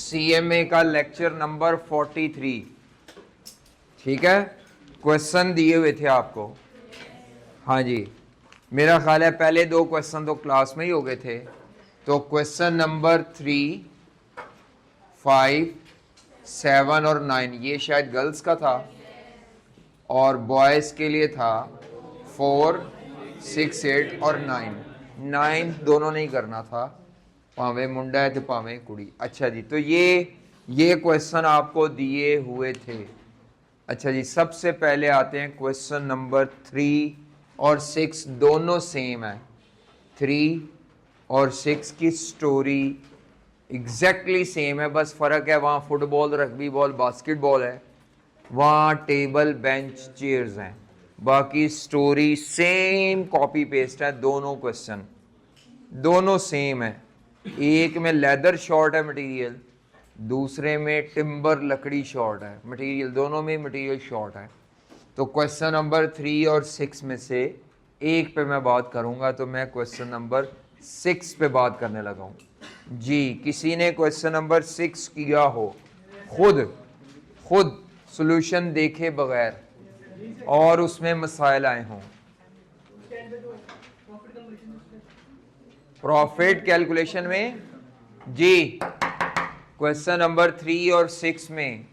CMA का lecture number 43, ठीक है। क्वेश्चन दिए हुए थे आपको, हाँ जी। मेरा ख्याल है पहले 2 क्वेश्चन तो क्लास में ही हो गए थे। तो क्वेश्चन नंबर 3, 5, 7 और 9 ये शायद गर्ल्स का था और बॉयज़ के लिए था 4, 6, 8 और 9 दोनों नहीं करना था, पावे मुंडा है तो पावे कुड़ी। अच्छा जी, तो ये क्वेश्चन आपको दिए हुए थे। अच्छा जी, सबसे पहले आते हैं क्वेश्चन नंबर 3 और 6 दोनों सेम है। 3 और 6 की स्टोरी एग्जैक्टली सेम है, बस फ़र्क है वहाँ फुटबॉल, रग्बी बॉल, बास्केटबॉल है, वहाँ टेबल, बेंच, चेयर्स हैं। बाकी स्टोरी सेम कॉपी पेस्ट है। दोनों क्वेश्चन दोनों सेम है। एक में लेदर शॉर्ट है मटेरियल, दूसरे में टिम्बर लकड़ी शॉर्ट है मटेरियल, दोनों में मटेरियल शॉर्ट है। तो क्वेश्चन नंबर 3 और 6 में से एक पे मैं बात करूंगा, तो मैं क्वेश्चन नंबर 6 पे बात करने लगा हूं जी। किसी ने क्वेश्चन नंबर 6 किया हो खुद सॉल्यूशन देखे बगैर और उसमें मसाइल आए हों? प्रॉफिट कैलकुलेशन में जी, क्वेश्चन नंबर 3 और 6 में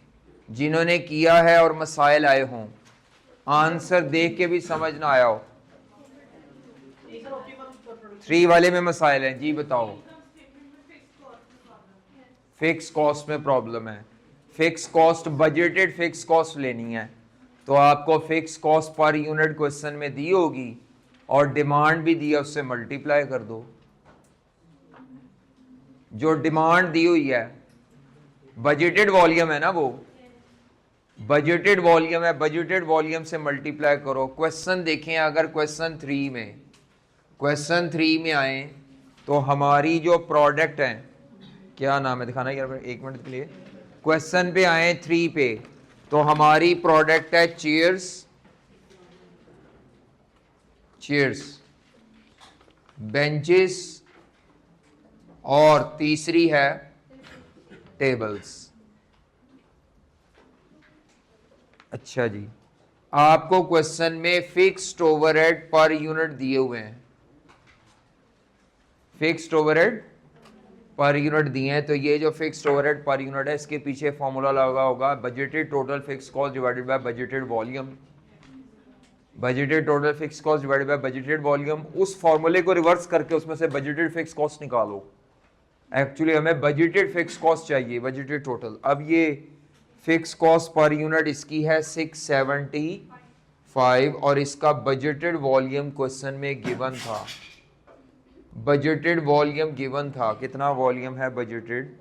जिन्होंने किया है और मसाइल आए हों, आंसर देख के भी समझ ना आया हो, 3 वाले में मसाइल हैं जी, बताओ। फिक्स कॉस्ट में प्रॉब्लम है। Fix cost, budgeted fix cost लेनी है तो आपको fix cost per unit question में दी होगी और डिमांड भी दी है, उससे मल्टीप्लाई कर दो। जो डिमांड दी हुई है बजटेड वॉल्यूम है ना, वो बजटेड वॉल्यूम है, बजटेड वॉल्यूम से मल्टीप्लाई करो। क्वेश्चन देखें, अगर क्वेश्चन 3 में आए तो हमारी जो प्रोडक्ट है, क्या नाम है दिखाना यार एक मिनट के लिए। क्वेश्चन पे आए 3 पे तो हमारी प्रोडक्ट है चेयर्स, बेंचेस और तीसरी है टेबल्स। अच्छा जी, आपको क्वेश्चन में फिक्स्ड ओवरहेड पर यूनिट दिए हुए हैं, फिक्स्ड ओवरहेड पर यूनिट दिए हैं। तो ये जो फिक्स्ड ओवरहेड पर यूनिट है, इसके पीछे फॉर्मूला लगा होगा budgeted total fix cost divided by budgeted volume. Budgeted total fix cost divided by budgeted volume, उस फॉर्मूले को रिवर्स करके उसमें से बजटेड फिक्स कॉस्ट निकालो। एक्चुअली हमें बजटेड फिक्स कॉस्ट चाहिए, बजटेड टोटल। अब ये फिक्स कॉस्ट पर यूनिट इसकी है 675 और इसका बजटेड वॉल्यूम क्वेश्चन में गिवन था। बजटेड वॉल्यूम गिवन था, कितना वॉल्यूम है बजटेड?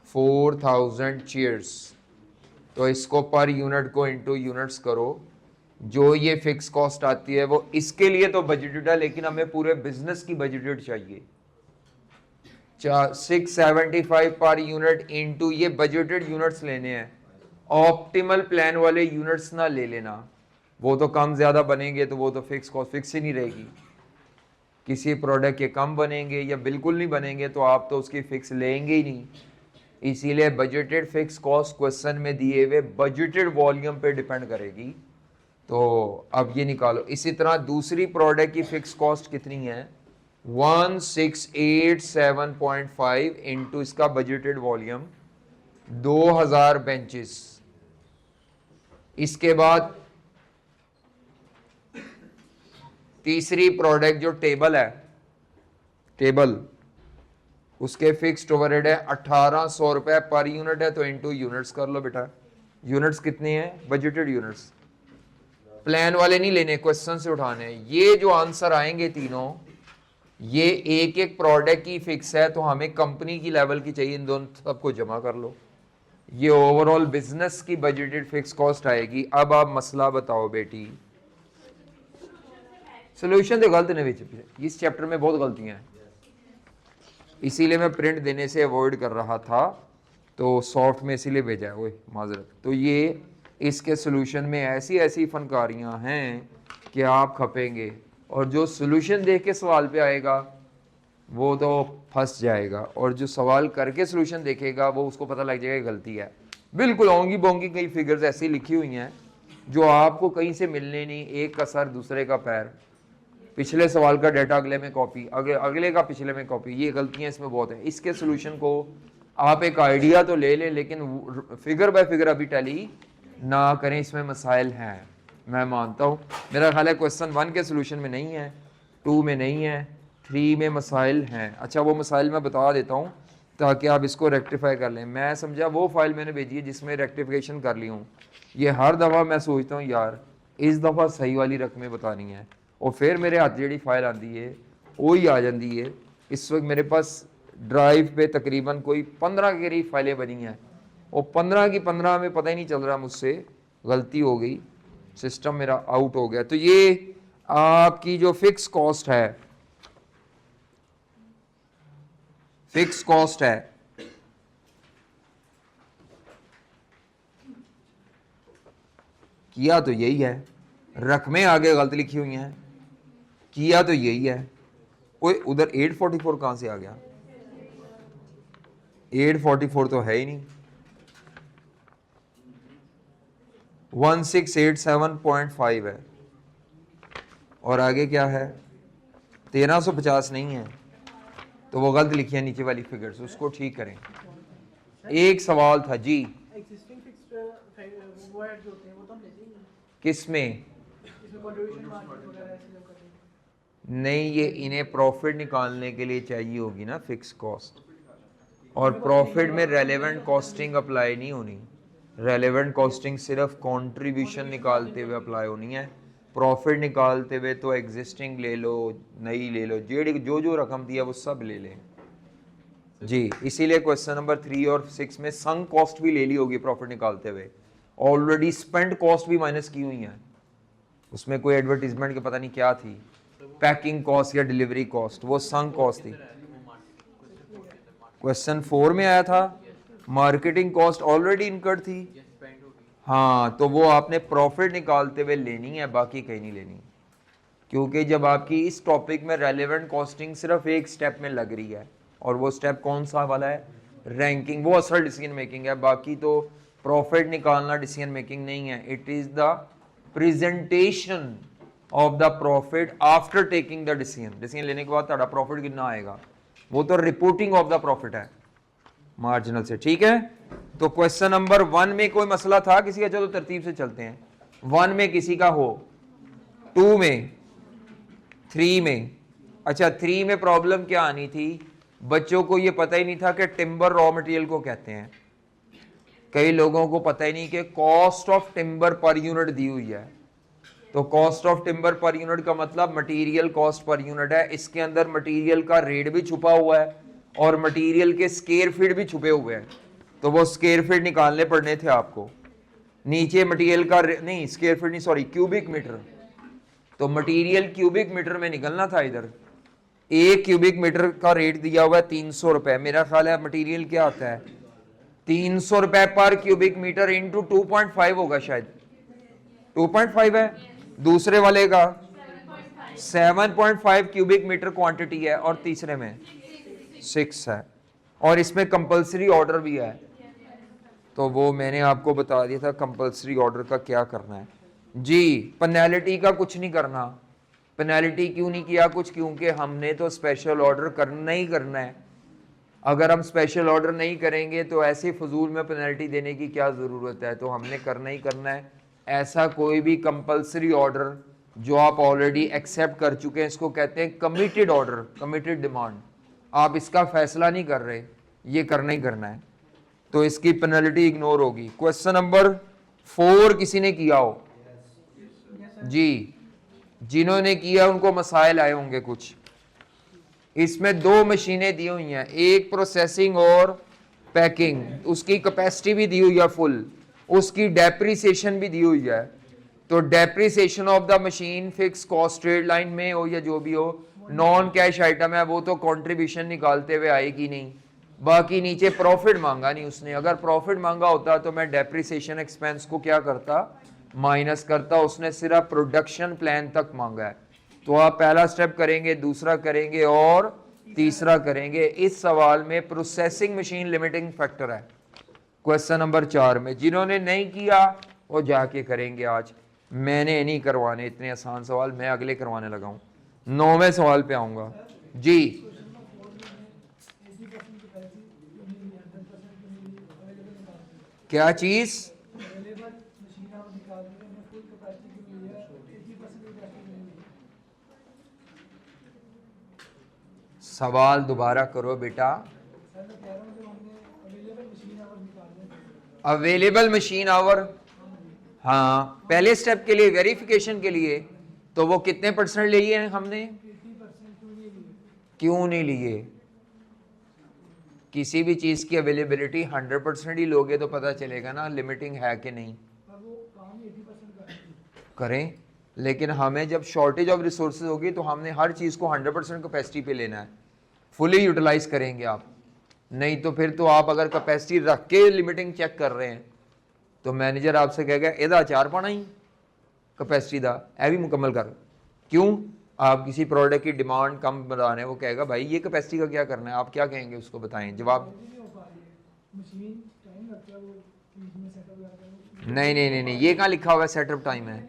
4000 चेयर्स। तो इसको पर यूनिट को इनटू यूनिट्स करो, जो ये फिक्स कॉस्ट आती है वो इसके लिए तो बजटेड है, लेकिन हमें पूरे बिजनेस की बजटेड चाहिए। 675 पर यूनिट इनटू ये बजटेड यूनिट्स लेने हैं। ऑप्टिमल प्लान वाले यूनिट्स ना ले लेना, वो तो कम ज्यादा बनेंगे तो वो तो फिक्स कॉस्ट फिक्स ही नहीं रहेगी। किसी प्रोडक्ट के कम बनेंगे या बिल्कुल नहीं बनेंगे तो आप तो उसकी फिक्स लेंगे ही नहीं। इसीलिए बजटेड फिक्स कॉस्ट क्वेश्चन में दिए हुए बजटेड वॉल्यूम पे डिपेंड करेगी। तो अब ये निकालो। इसी तरह दूसरी प्रोडक्ट की फिक्स कॉस्ट कितनी है? 1687.5 इंटू इसका बजटेड वॉल्यूम 2000 बेंचेस। इसके बाद तीसरी प्रोडक्ट जो टेबल है, टेबल उसके फिक्स्ड ओवरहेड है 1800 रुपए पर यूनिट है, तो इनटू यूनिट्स कर लो बेटा। यूनिट्स कितने हैं? Budgeted units. प्लान वाले नहीं लेने, क्वेश्चन से उठाने। ये जो आंसर आएंगे तीनों, ये एक एक प्रोडक्ट की फिक्स है तो हमें कंपनी की लेवल की चाहिए, इन दोनों सबको जमा कर लो। ये ओवरऑल बिजनेस की बजटेड फिक्स कॉस्ट आएगी। अब आप मसला बताओ बेटी। सोल्यूशन तो गलत नहीं, इस चैप्टर में बहुत गलतियां हैं, इसीलिए मैं प्रिंट देने से अवॉइड कर रहा था, तो सॉफ्ट में इसीलिए भेजा है, ओए माजरत। तो ये इसके सोल्यूशन में ऐसी ऐसी फनकारियां हैं कि आप खपेंगे, और जो सोल्यूशन देख के सवाल पे आएगा वो तो फंस जाएगा, और जो सवाल करके सोल्यूशन देखेगा वो उसको पता लग जाएगा गलती है। बिल्कुल ओंगी बोंगी कई फिगर्स ऐसी लिखी हुई हैं जो आपको कहीं से मिलने नहीं, एक का सर दूसरे का पैर, पिछले सवाल का डाटा अगले में कॉपी, अगले का पिछले में कॉपी, ये गलतियां इसमें बहुत है। इसके सोल्यूशन को आप एक आइडिया तो ले लें, लेकिन फिगर बाय फिगर अभी टैली ना करें, इसमें मसाइल हैं, मैं मानता हूँ। मेरा ख्याल है क्वेश्चन 1 के सोल्यूशन में नहीं है, 2 में नहीं है, 3 में मसाइल हैं। अच्छा वो मसाइल मैं बता देता हूँ ताकि आप इसको रेक्टिफाई कर लें। मैं समझा वो फाइल मैंने भेजी है जिसमें रेक्टिफिकेशन कर ली हूँ। ये हर दफ़ा मैं सोचता हूँ यार इस दफ़ा सही वाली रकमें बतानी है, और फिर मेरे हाथ जी फाइल आती है वही आ जाती है। इस वक्त मेरे पास ड्राइव पे तकरीबन कोई 15 के करीब फाइलें बनी हैं, और 15 की 15 में पता ही नहीं चल रहा मुझसे गलती हो गई, सिस्टम मेरा आउट हो गया। तो ये आपकी जो फिक्स कॉस्ट है, फिक्स कॉस्ट है, किया तो यही है, रकमें आगे गलत लिखी हुई हैं, किया तो यही है। ओए उधर 844 कहां से आ गया? 844 तो है ही नहीं, 1687.5 है, और आगे क्या है 1350 नहीं है, तो वो गलत लिखी है नीचे वाली फिगर्स, उसको ठीक करें। एक सवाल था जी, किसमें? नहीं, ये इन्हें प्रॉफिट निकालने के लिए चाहिए होगी ना फिक्स कॉस्ट, और प्रॉफिट में रेलेवेंट कॉस्टिंग अप्लाई नहीं होनी। रेलेवेंट कॉस्टिंग सिर्फ कंट्रीब्यूशन निकालते हुए अप्लाई होनी है। प्रॉफिट निकालते हुए तो एग्जिस्टिंग ले लो, नई ले लो, जो जो रकम दी है वो सब ले लें जी। इसीलिए क्वेश्चन नंबर 3 और 6 में संक कॉस्ट भी ले ली होगी प्रॉफिट निकालते हुए, ऑलरेडी स्पेंड कॉस्ट भी माइनस की हुई है, उसमें कोई एडवर्टीजमेंट की पता नहीं क्या थी, पैकिंग कॉस्ट या डिलीवरी कॉस्ट, वो संक कॉस्ट थी। क्वेश्चन 4 में आया था मार्केटिंग कॉस्ट ऑलरेडी इनकर्ड थी, हाँ, तो वो आपने प्रॉफिट निकालते हुए लेनी है, बाकी कहीं नहीं लेनी, क्योंकि जब आपकी इस टॉपिक में रेलेवेंट कॉस्टिंग सिर्फ एक स्टेप में लग रही है, और वो स्टेप कौन सा वाला है? रैंकिंग, वो असल डिसीजन मेकिंग है, बाकी तो प्रॉफिट निकालना डिसीजन मेकिंग नहीं है। It is the presentation of the profit after taking the decision. Decision लेने के बाद ਤੁਹਾਡਾ प्रॉफिट कितना आएगा, वो तो रिपोर्टिंग ऑफ द प्रॉफिट है मार्जिनल से, ठीक है। तो क्वेश्चन नंबर 1 में कोई मसला था किसी का? चलो तरतीब से चलते हैं, 1 में किसी का हो, 2 में, 3 में। अच्छा 3 में प्रॉब्लम क्या आनी थी? बच्चों को ये पता ही नहीं था कि टिम्बर रॉ मटेरियल को कहते हैं। कई लोगों को पता ही नहीं कि cost of timber per unit दी हुई है, तो cost of timber per unit का मतलब मटेरियल कॉस्ट पर यूनिट है। इसके अंदर मटेरियल का रेट भी छुपा हुआ है और मटेरियल के स्क्वायर फीट भी छुपे हुए हैं, तो वो स्क्वायर फीट निकालने पड़ने थे आपको। नीचे मटेरियल का नहीं, स्क्वायर फीट नहीं, सॉरी, क्यूबिक मीटर, तो मटेरियल क्यूबिक मीटर में निकलना था। इधर 1 क्यूबिक मीटर का रेट दिया हुआ है 300 रुपए, मेरा ख्याल है मटेरियल क्या आता है 300 रुपए पर क्यूबिक मीटर इंटू 2.5 होगा, शायद 2.5 है, दूसरे वाले का 7.5 क्यूबिक मीटर क्वांटिटी है, और तीसरे में 6 है, और इसमें कंपलसरी ऑर्डर भी है, तो वो मैंने आपको बता दिया था कंपलसरी ऑर्डर का क्या करना है जी। पेनल्टी का कुछ नहीं करना। पेनल्टी क्यों नहीं किया कुछ? क्योंकि हमने तो स्पेशल ऑर्डर करना ही करना है। अगर हम स्पेशल ऑर्डर नहीं करेंगे तो ऐसे फजूल में पेनल्टी देने की क्या ज़रूरत है, तो हमने करना ही करना है। ऐसा कोई भी कंपलसरी ऑर्डर जो आप ऑलरेडी एक्सेप्ट कर चुके हैं, इसको कहते हैं कमिटेड ऑर्डर, कमिटेड डिमांड। आप इसका फैसला नहीं कर रहे, ये करना ही करना है, तो इसकी पेनल्टी इग्नोर होगी। क्वेश्चन नंबर 4 किसी ने किया हो जी? जिन्होंने किया उनको मसाइल आए होंगे कुछ। इसमें 2 मशीनें दी हुई हैं, एक प्रोसेसिंग और पैकिंग, उसकी कैपेसिटी भी दी हुई है फुल, उसकी डेप्रिसिएशन भी दी हुई है। तो depreciation of the machine fix cost trade line में हो या जो भी हो, नॉन कैश आइटम है, वो तो कंट्रीब्यूशन निकालते हुए आएगी नहीं। बाकी नीचे प्रॉफिट मांगा नहीं उसने, अगर प्रॉफिट मांगा होता तो मैं डेप्रिसिएशन एक्सपेंस को क्या करता, माइनस करता। उसने सिर्फ प्रोडक्शन प्लान तक मांगा है, तो आप पहला स्टेप करेंगे, दूसरा करेंगे और तीसरा करेंगे। इस सवाल में प्रोसेसिंग मशीन लिमिटिंग फैक्टर है क्वेश्चन नंबर 4 में। जिन्होंने नहीं किया वो जाके करेंगे आज, मैंने नहीं करवाने इतने आसान सवाल, मैं अगले करवाने लगा हूँ। 9वें सवाल पे आऊंगा जी। क्या चीज? सवाल दोबारा करो बेटा। अवेलेबल मशीन आवर, हाँ पहले स्टेप के लिए वेरिफिकेशन के लिए, तो वो कितने परसेंट लिए हैं हमने? क्यों नहीं लिए? किसी भी चीज की अवेलेबिलिटी 100% ही लोगे तो पता चलेगा ना लिमिटिंग है कि नहीं। करें, लेकिन हमें जब शॉर्टेज ऑफ रिसोर्सेज होगी तो हमने हर चीज को 100% कैपेसिटी पे लेना है, फुली यूटिलाइज करेंगे आप। नहीं तो फिर तो आप अगर कैपेसिटी रख के लिमिटिंग चेक कर रहे हैं तो मैनेजर आपसे कहेगा एदा 4 पाना ही कैपेसिटी दा ए भी मुकम्मल कर। क्यों? आप किसी प्रोडक्ट की डिमांड कम बता रहे हैं, वो कहेगा भाई ये कैपेसिटी का क्या करना है, आप क्या कहेंगे उसको, बताएं जवाब। नहीं नहीं नहीं नहीं, ये कहाँ लिखा हुआ है सेटअप टाइम है?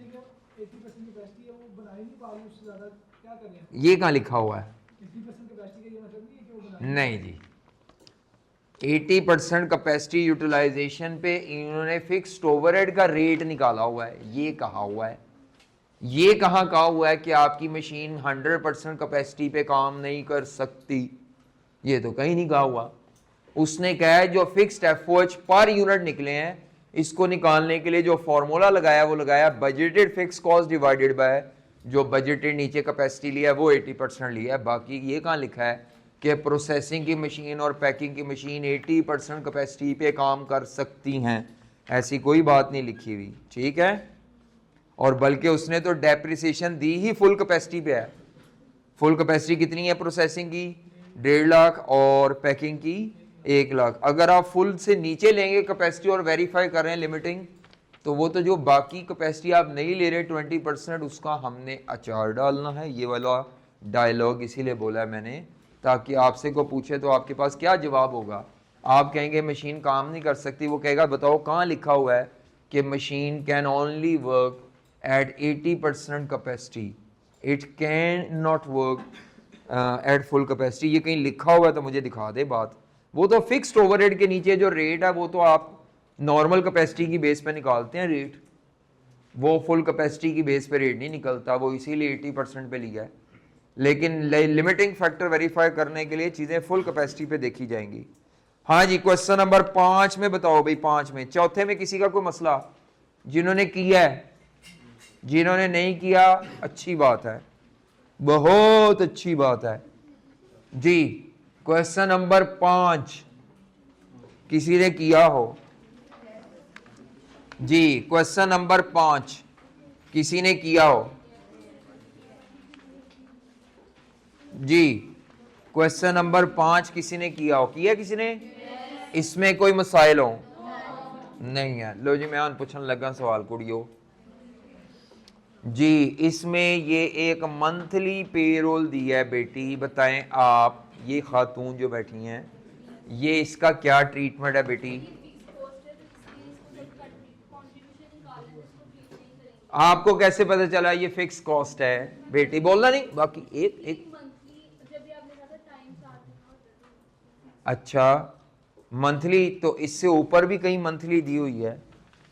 ये कहाँ लिखा हुआ है? नहीं जी, 80% कैपेसिटी यूटिलाइजेशन पे इन्होंने फिक्स्ड ओवरहेड का रेट निकाला हुआ है, ये कहा हुआ है। ये कहाँ कहा हुआ है कि आपकी मशीन 100% कैपेसिटी पे काम नहीं कर सकती? ये तो कहीं नहीं कहा हुआ। उसने कहा है जो फिक्स्ड एफओएच पर यूनिट निकले हैं, इसको निकालने के लिए जो फॉर्मूला लगाया वो लगाया budgeted fix cost divided by जो बजटेड नीचे कैपेसिटी लिया है वो 80% लिया है। बाकी ये कहाँ लिखा है कि प्रोसेसिंग की मशीन और पैकिंग की मशीन 80% कैपेसिटी पे काम कर सकती हैं? ऐसी कोई बात नहीं लिखी हुई, ठीक है। और बल्कि उसने तो डेप्रिसिएशन दी ही फुल कैपेसिटी पे है। फुल कैपेसिटी कितनी है प्रोसेसिंग की? 1.5 लाख और पैकिंग की 1 लाख। अगर आप फुल से नीचे लेंगे कैपेसिटी और वेरीफाई कर रहे हैं लिमिटिंग, तो वो तो जो बाकी कैपेसिटी आप नहीं ले रहे 20%, उसका हमने अचार डालना है। ये वाला डायलॉग इसीलिए बोला है मैंने, ताकि आपसे को पूछे तो आपके पास क्या जवाब होगा। आप कहेंगे मशीन काम नहीं कर सकती, वो कहेगा बताओ कहाँ लिखा हुआ है कि machine can only work at 80% capacity, it can not work at full capacity। ये कहीं लिखा हुआ है तो मुझे दिखा दे बात। वो तो फिक्स्ड ओवरहेड के नीचे जो रेट है वो तो आप नॉर्मल कैपेसिटी की बेस पे निकालते हैं रेट, वो फुल कैपेसिटी की बेस पे रेट नहीं निकलता, वो इसीलिए 80% पे लिया है। लेकिन लिमिटिंग फैक्टर वेरीफाई करने के लिए चीजें फुल कैपेसिटी पे देखी जाएंगी। हाँ जी, क्वेश्चन नंबर 5 में बताओ भाई, 5 में। चौथे में किसी का कोई मसला? जिन्होंने किया है, जिन्होंने नहीं किया अच्छी बात है, बहुत अच्छी बात है जी। क्वेश्चन नंबर 5 किसी ने किया हो जी? क्वेश्चन नंबर 5 किसी ने किया हो जी? क्वेश्चन नंबर 5 किसी ने किया हो? किया किसी ने? इसमें कोई मसाइल हो? नहीं है। लो जी, मैं पूछने लगा सवाल कुड़ियो जी। इसमें ये एक मंथली पेरोल दी है बेटी, बताएं आप, ये खातून जो बैठी हैं, ये इसका क्या ट्रीटमेंट है बेटी? आपको कैसे पता चला ये फिक्स कॉस्ट है बेटी? बोलना नहीं, बाकी एक अच्छा मंथली, तो इससे ऊपर भी कहीं मंथली दी हुई है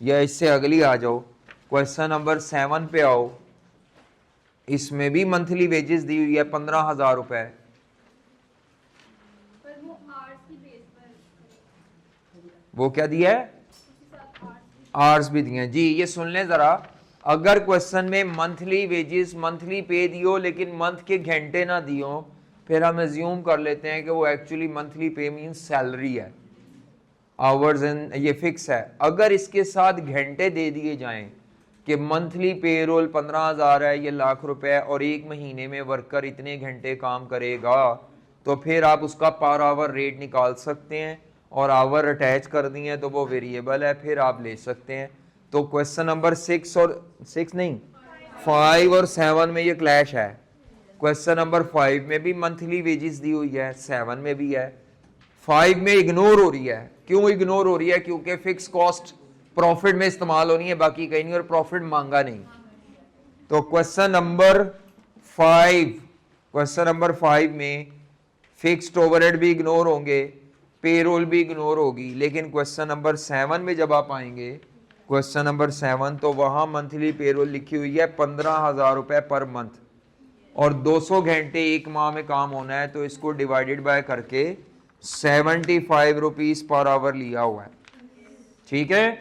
या इससे अगली आ जाओ। क्वेश्चन नंबर 7 पे आओ, इसमें भी मंथली वेजेस दी हुई है 15,000 रुपए। वो क्या दिया है? आवर्स भी दिए हैं जी। ये सुन लें जरा, अगर क्वेश्चन में मंथली वेजेस मंथली पे दियो लेकिन मंथ के घंटे ना दियो, फिर हम एज्यूम कर लेते हैं कि वो एक्चुअली मंथली पे मीन सैलरी है, आवर्स एंड ये फिक्स है। अगर इसके साथ घंटे दे दिए जाएं कि मंथली पेरोल 15,000 है, ये लाख रुपए, और एक महीने में वर्कर इतने घंटे काम करेगा, तो फिर आप उसका पर आवर रेट निकाल सकते हैं, और आवर अटैच कर दिए तो वो वेरिएबल है, फिर आप ले सकते हैं। तो क्वेश्चन नंबर 6 और 6 नहीं 5 और 7 में ये क्लैश है। क्वेश्चन नंबर 5 में भी मंथली वेजेस दी हुई है, 7 में भी है। 5 में इग्नोर हो रही है, क्यों इग्नोर हो रही है? क्योंकि फिक्स कॉस्ट प्रॉफिट में इस्तेमाल होनी है, बाकी कहीं नहीं, और प्रॉफिट मांगा नहीं। तो क्वेश्चन नंबर 5 में फिक्स्ड ओवरहेड भी इग्नोर होंगे, पेरोल भी इग्नोर होगी, लेकिन क्वेश्चन नंबर 7 में जब आप आएंगे, क्वेश्चन नंबर 7, तो वहां मंथली पेरोल लिखी हुई है 15,000 रुपए पर मंथ, और 200 घंटे एक माह में काम होना है, तो इसको डिवाइडेड बाय करके 75 रुपीज पर आवर लिया हुआ है। ठीक है,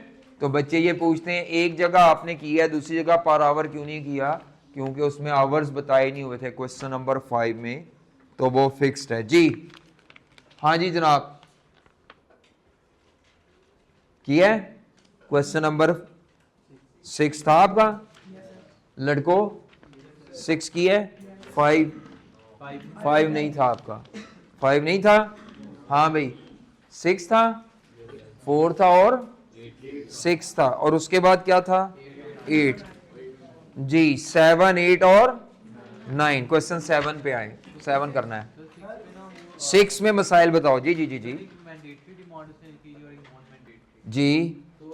तो बच्चे ये पूछते हैं एक जगह आपने किया है, दूसरी जगह पर आवर क्यों नहीं किया? क्योंकि उसमें आवर्स बताए नहीं हुए थे क्वेश्चन नंबर 5 में, तो वो फिक्स्ड है जी। हाँ जी जनाब, किया है? क्वेश्चन नंबर 6 था आपका लड़कों, 6 किया है? 5 नहीं था आपका, 5 नहीं था। हाँ भाई 6 था, 4 था और 6 था, और उसके बाद क्या था? 8 जी। 7, 8 और 9। क्वेश्चन 7 पे आए, 7 करना है। 6 में मसाइल बताओ जी जी जी जी जी। तो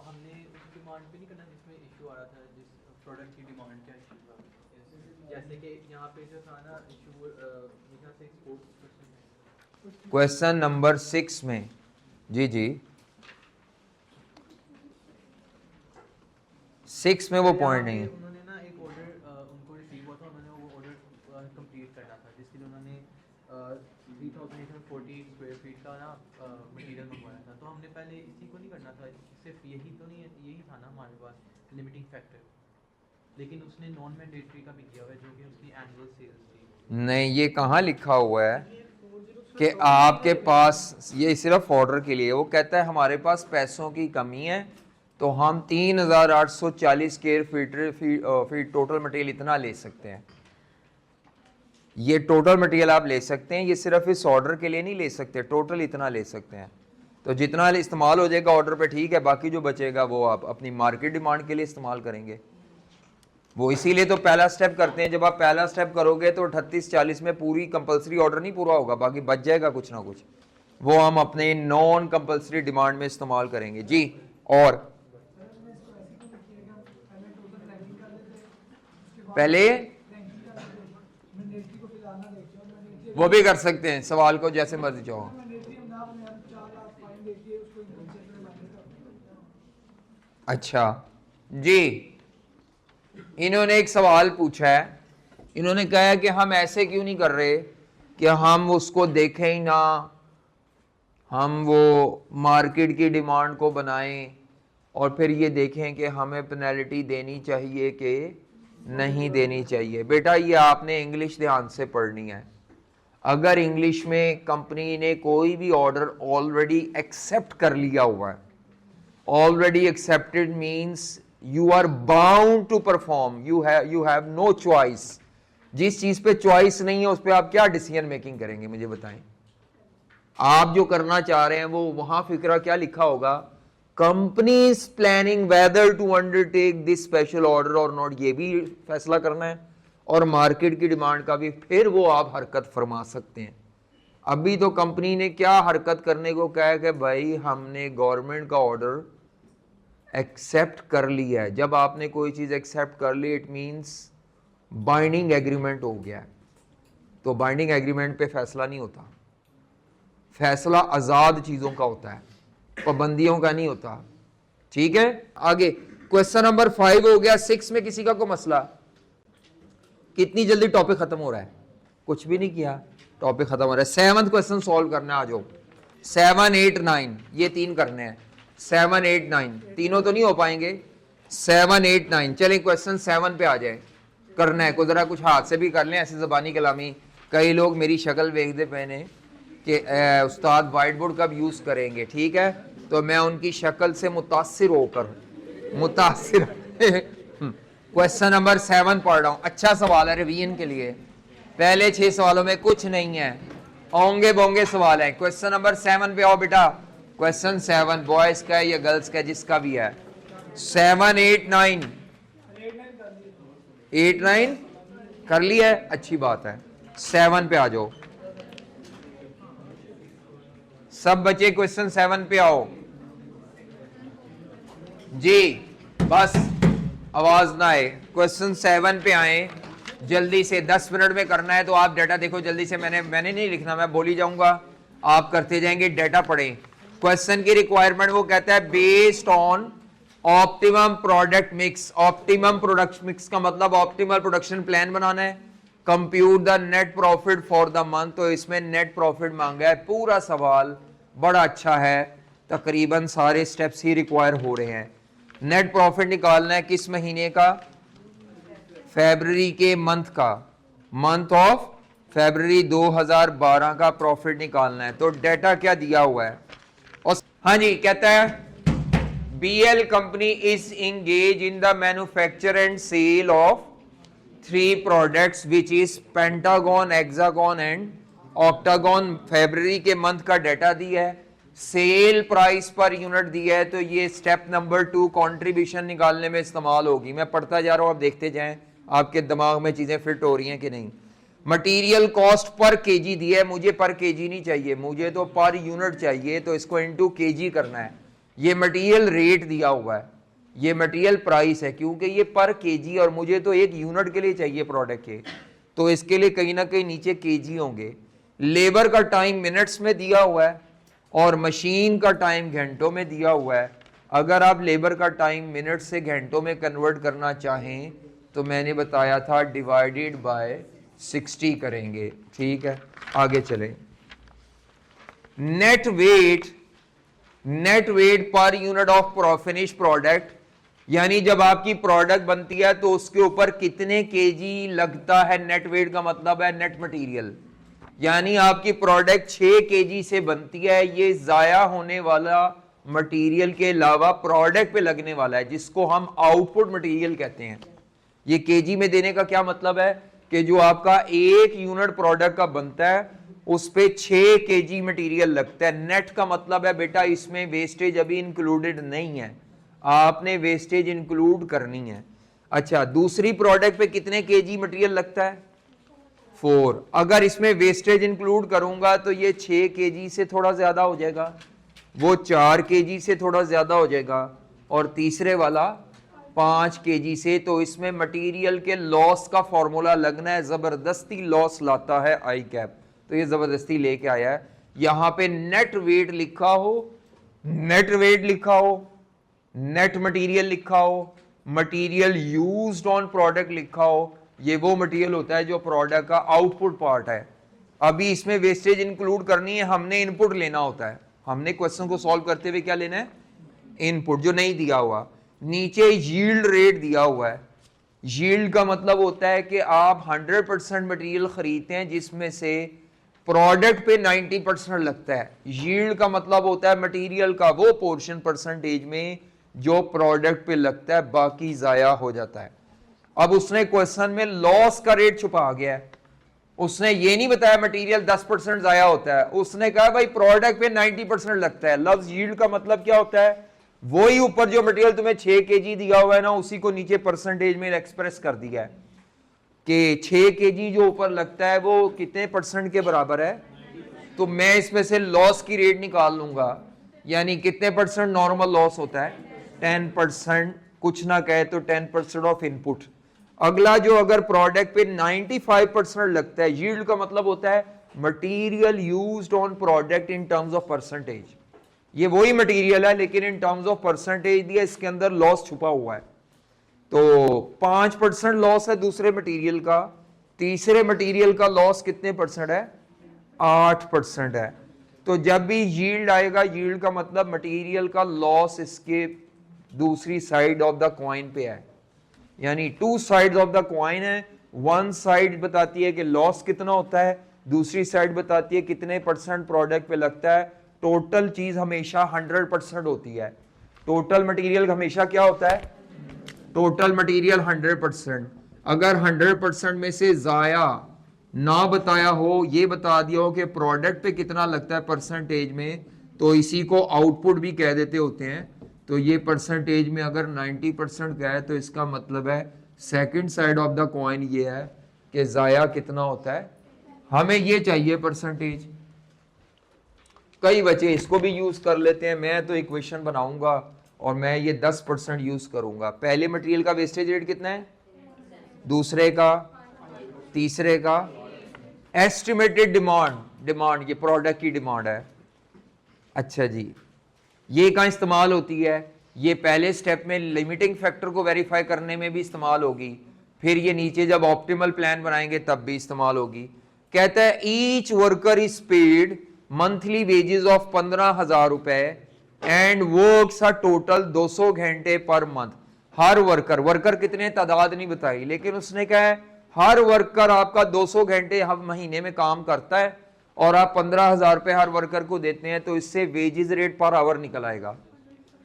हमने उस डिमांड पे नहीं करना जिसमें इशू आ रहा था, जिस प्रोडक्ट की डिमांड का इशू था, जैसे कि यहाँ पे जो था ना इशू लिखा था एक्सपोर्ट। क्वेश्चन नंबर 6 में जी जी, 6 में वो पॉइंट नहीं है। उन्होंने ना एक ऑर्डर उनको रिसीव हुआ था, उन्होंने वो ऑर्डर कंप्लीट करना था, जिसके लिए उन्होंने 3840 स्क्वायर फीट का ना मटेरियल मंगवाया था। तो हमने पहले इसी को नहीं करना था, सिर्फ यही तो नहीं, यही था ना हमारे पास लिमिटिंग फैक्टर, लेकिन उसने नॉन मैंडेटरी का भी किया हुआ है जो कि उसकी एनुअल सेल्स थी। नहीं, ये कहाँ लिखा हुआ है कि आपके पास, ये सिर्फ ऑर्डर के लिए। वो कहता है हमारे पास पैसों की कमी है, तो हम 3840 स्क्वायर फीट टोटल मटेरियल इतना ले सकते हैं। ये टोटल मटेरियल आप ले सकते हैं, ये सिर्फ इस ऑर्डर के लिए नहीं ले सकते, टोटल इतना ले सकते हैं। तो जितना इस्तेमाल हो जाएगा ऑर्डर पे ठीक है, बाकी जो बचेगा वो आप अपनी मार्केट डिमांड के लिए इस्तेमाल करेंगे। वो इसीलिए तो पहला स्टेप करते हैं। जब आप पहला स्टेप करोगे तो 3840 में पूरी कंपलसरी ऑर्डर नहीं पूरा होगा, बाकी बच जाएगा कुछ ना कुछ, वो हम अपने नॉन कंपलसरी डिमांड में इस्तेमाल करेंगे जी। और पहले वो भी कर सकते हैं, सवाल को जैसे मर्जी चाहो। अच्छा जी, इन्होंने एक सवाल पूछा है, इन्होंने कहा है कि हम ऐसे क्यों नहीं कर रहे कि हम उसको देखें ही ना, हम वो मार्केट की डिमांड को बनाएं और फिर ये देखें कि हमें पेनल्टी देनी चाहिए कि नहीं देनी चाहिए। बेटा ये आपने इंग्लिश ध्यान से पढ़नी है। अगर इंग्लिश में कंपनी ने कोई भी ऑर्डर ऑलरेडी एक्सेप्ट कर लिया हुआ है, already accepted means you are bound to perform, you have no choice. जिस चीज पे चॉइस नहीं है उस पे आप क्या डिसीजन मेकिंग करेंगे मुझे बताएं। आप जो करना चाह रहे हैं वो वहां फिक्रा क्या लिखा होगा, company is planning whether to undertake this special order और नॉट, ये भी फैसला करना है, और मार्केट की डिमांड का भी, फिर वो आप हरकत फरमा सकते हैं। अभी तो कंपनी ने क्या हरकत करने को कहा है कि भाई हमने गवर्नमेंट का ऑर्डर एक्सेप्ट कर लिया है। जब आपने कोई चीज एक्सेप्ट कर ली इट मींस बाइंडिंग एग्रीमेंट हो गया है। तो बाइंडिंग एग्रीमेंट पे फैसला नहीं होता, फैसला आजाद चीजों का होता है, पाबंदियों का नहीं होता। ठीक है, आगे क्वेश्चन नंबर 5 हो गया। 6 में किसी का कोई मसला? कितनी जल्दी टॉपिक खत्म हो रहा है, कुछ भी नहीं किया, टॉपिक खत्म हो रहा है। 7वां क्वेश्चन सॉल्व करना है, आ जाओ। 7, 8, 9 ये 3 करने हैं। 7, 8, 9 तीनों तो नहीं हो पाएंगे। 7, 8, 9 चलें क्वेश्चन 7 पे आ जाए, करना है को जरा कुछ हाथ से भी कर लें, ऐसे ज़बानी कलामी। कई लोग मेरी शक्ल देखते पहने कि उस्ताद वाइट बोर्ड कब यूज़ करेंगे, ठीक है, तो मैं उनकी शक्ल से मुतासिर होकर क्वेश्चन नंबर 7 पढ़ रहा हूँ। अच्छा सवाल है रिवीजन के लिए, पहले 6 सवालों में कुछ नहीं है, ओंगे बोंगे सवाल है। क्वेश्चन नंबर 7 पे आओ बेटा। क्वेश्चन 7 बॉयज का है या गर्ल्स का, जिसका भी है। 7, 8, 9 8, 9 कर लिया है, अच्छी बात है। 7 पे आ जाओ सब बच्चे, क्वेश्चन 7 पे आओ जी, बस आवाज ना आए। क्वेश्चन 7 पे आए जल्दी से, 10 मिनट में करना है। तो आप डाटा देखो जल्दी से, मैंने नहीं लिखना, मैं बोल ही जाऊंगा, आप करते जाएंगे, डाटा पढ़ें। क्वेश्चन की रिक्वायरमेंट वो कहता है based on optimum product mix. Optimum product mix का मतलब ऑप्टिमल प्रोडक्शन प्लान बनाना है। Compute the net profit for the month, तो इसमें नेट प्रॉफिट मांगा है। पूरा सवाल बड़ा अच्छा है, तकरीबन सारे स्टेप्स ही रिक्वायर हो रहे हैं। नेट प्रॉफिट निकालना है किस महीने का? फरवरी के मंथ का, मंथ ऑफ फरवरी 2012 का प्रॉफिट निकालना है। तो डेटा क्या दिया हुआ है? और हाँ जी, कहता है BL company is engage in the manufacture and sale of 3 products which is pentagon, hexagon and octagon. फरवरी के मंथ का डेटा दिया है, सेल प्राइस पर यूनिट दिया है। तो ये स्टेप नंबर 2 कंट्रीब्यूशन निकालने में इस्तेमाल होगी। मैं पढ़ता जा रहा हूं, आप देखते जाएं आपके दिमाग में चीजें फिट हो रही हैं कि नहीं। मटेरियल कॉस्ट पर केजी दिया है, मुझे पर केजी नहीं चाहिए, मुझे तो पर यूनिट चाहिए। तो इसको इनटू केजी करना है। ये मटेरियल रेट दिया हुआ है, ये मटेरियल प्राइस है, क्योंकि ये पर केजी और मुझे तो एक यूनिट के लिए चाहिए प्रोडक्ट के, तो इसके लिए कहीं ना कहीं नीचे केजी होंगे। लेबर का टाइम मिनट्स में दिया हुआ है और मशीन का टाइम घंटों में दिया हुआ है। अगर आप लेबर का टाइम मिनट से घंटों में कन्वर्ट करना चाहें तो मैंने बताया था डिवाइडेड बाय 60 करेंगे। ठीक है, आगे चलें। नेट वेट पर यूनिट ऑफ फिनिश प्रोडक्ट, यानी जब आपकी प्रोडक्ट बनती है तो उसके ऊपर कितने केजी लगता है। नेट वेट का मतलब है नेट मटेरियल, यानी आपकी प्रोडक्ट 6 केजी से बनती है, ये जाया होने वाला मटेरियल के अलावा प्रोडक्ट पे लगने वाला है, जिसको हम आउटपुट मटेरियल कहते हैं। ये केजी में देने का क्या मतलब है कि जो आपका 1 यूनिट प्रोडक्ट का बनता है उस पे 6 केजी मटेरियल लगता है। नेट का मतलब है बेटा इसमें वेस्टेज अभी इंक्लूडेड नहीं है, आपने वेस्टेज इंक्लूड करनी है। अच्छा, दूसरी प्रोडक्ट पे कितने केजी मटेरियल लगता है? 4। अगर इसमें वेस्टेज इंक्लूड करूंगा तो ये 6 केजी से थोड़ा ज्यादा हो जाएगा, वो 4 केजी से थोड़ा ज्यादा हो जाएगा, और तीसरे वाला 5 केजी से। तो इसमें मटेरियल के लॉस का फॉर्मूला लगना है। जबरदस्ती लॉस लाता है आई कैप, तो ये जबरदस्ती लेके आया है। यहां पे नेट वेट लिखा हो, नेट वेट लिखा हो, नेट मटेरियल लिखा हो, मटेरियल यूज्ड ऑन प्रोडक्ट लिखा हो। ये वो मटेरियल होता है जो प्रोडक्ट का आउटपुट पार्ट है। अभी इसमें वेस्टेज इंक्लूड करनी है, हमने इनपुट लेना होता है। हमने क्वेश्चन को सॉल्व करते हुए क्या लेना है? इनपुट, जो नहीं दिया हुआ। नीचे यील्ड रेट दिया हुआ है। यील्ड का मतलब होता है कि आप 100% मटेरियल खरीदते हैं जिसमें से प्रोडक्ट पे 90% लगता है। यील्ड का मतलब होता है मटेरियल का वो पोर्शन परसेंटेज में जो प्रोडक्ट पे लगता है, बाकी जाया हो जाता है। अब उसने क्वेश्चन में लॉस का रेट छुपा गया है, उसने ये नहीं बताया मटेरियल 10% जाया होता है, उसने कहा भाई प्रोडक्ट पे 90% लगता है। लफ्ज यील्ड का मतलब क्या होता है? वही ऊपर जो मटेरियल तुम्हें 6 केजी दिया हुआ है ना, उसी को नीचे परसेंटेज में एक्सप्रेस कर दिया है कि 6 केजी जो ऊपर लगता है वो कितने परसेंट के बराबर है। तो मैं इसमें से लॉस की रेट निकाल लूंगा, यानी कितने परसेंट नॉर्मल लॉस होता है? 10%, कुछ ना कहे तो 10% ऑफ इनपुट। अगला जो अगर प्रोडक्ट पे 95% लगता है, यील्ड का मतलब होता है material used on product in terms of percentage. ये वही मटेरियल है लेकिन इन टर्म्स ऑफ परसेंटेज दिया, इसके अंदर लॉस छुपा हुआ है। तो 5% लॉस है दूसरे मटेरियल का, तीसरे मटेरियल का लॉस कितने परसेंट है? 8% है। तो जब भी यील्ड आएगा, यील्ड का मतलब मटेरियल का लॉस इसके दूसरी साइड ऑफ द कॉइन पे है, यानी 2 साइड्स ऑफ द कॉइन है। वन साइड बताती है कि लॉस कितना होता है, दूसरी साइड बताती है कितने परसेंट प्रोडक्ट पे लगता है। टोटल चीज हमेशा 100% होती है। टोटल मटेरियल हमेशा क्या होता है? Total material 100%। अगर 100% में से जाया ना बताया हो, ये बता दिया हो कि प्रोडक्ट पे कितना लगता है परसेंटेज में, तो इसी को आउटपुट भी कह देते होते हैं। तो ये परसेंटेज में अगर 90% का है तो इसका मतलब है second side of the coin ये है कि ज़ाया कितना होता है, हमें ये चाहिए परसेंटेज। कई बच्चे इसको भी यूज़ कर लेते हैं, मैं तो इक्वेशन बनाऊंगा और मैं ये 10% यूज़ करूंगा। पहले मटेरियल का वेस्टेज रेट कितना है, दूसरे का, तीसरे का, एस्टिमेटेड डिमांड ये प्रोडक्ट की डिमांड है। अच्छा जी, ये कहाँ इस्तेमाल होती है, ये पहले स्टेप में लिमिटिंग फैक्टर को वेरीफाई करने में भी इस्तेमाल होगी, फिर ये नीचे जब ऑप्टिमल प्लान बनाएंगे तब भी इस्तेमाल होगी। कहता है each worker is paid monthly wages of 15,000 रुपए एंड वर्क्स अ टोटल 200 घंटे पर मंथ। हर वर्कर कितने तादाद नहीं बताई, लेकिन उसने कहा है हर वर्कर आपका 200 घंटे हर महीने में काम करता है और आप 15,000 रुपए हर वर्कर को देते हैं, तो इससे वेजेस रेट पर आवर निकल आएगा।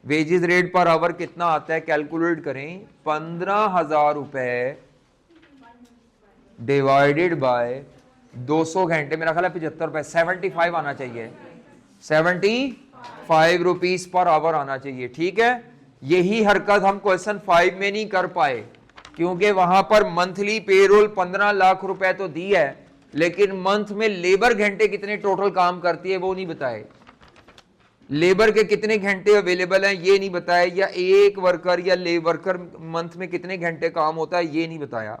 वेजेस रेट पर आवर कितना आता है, कैलकुलेट करें, 15,000 रुपए डिवाइडेड बाय 200 घंटे, मेरा ख्याल है 75 रुपए, 75 आना चाहिए, 75 रुपीज पर आवर आना चाहिए। ठीक है, यही हरकत हम क्वेश्चन 5 में नहीं कर पाए, क्योंकि वहां पर मंथली पेरोल 15 लाख रुपए तो दी है, लेकिन मंथ में लेबर घंटे कितने टोटल काम करती है वो नहीं बताए, लेबर के कितने घंटे अवेलेबल हैं ये नहीं बताया, या एक वर्कर या वर्कर मंथ में कितने घंटे काम होता है ये नहीं बताया।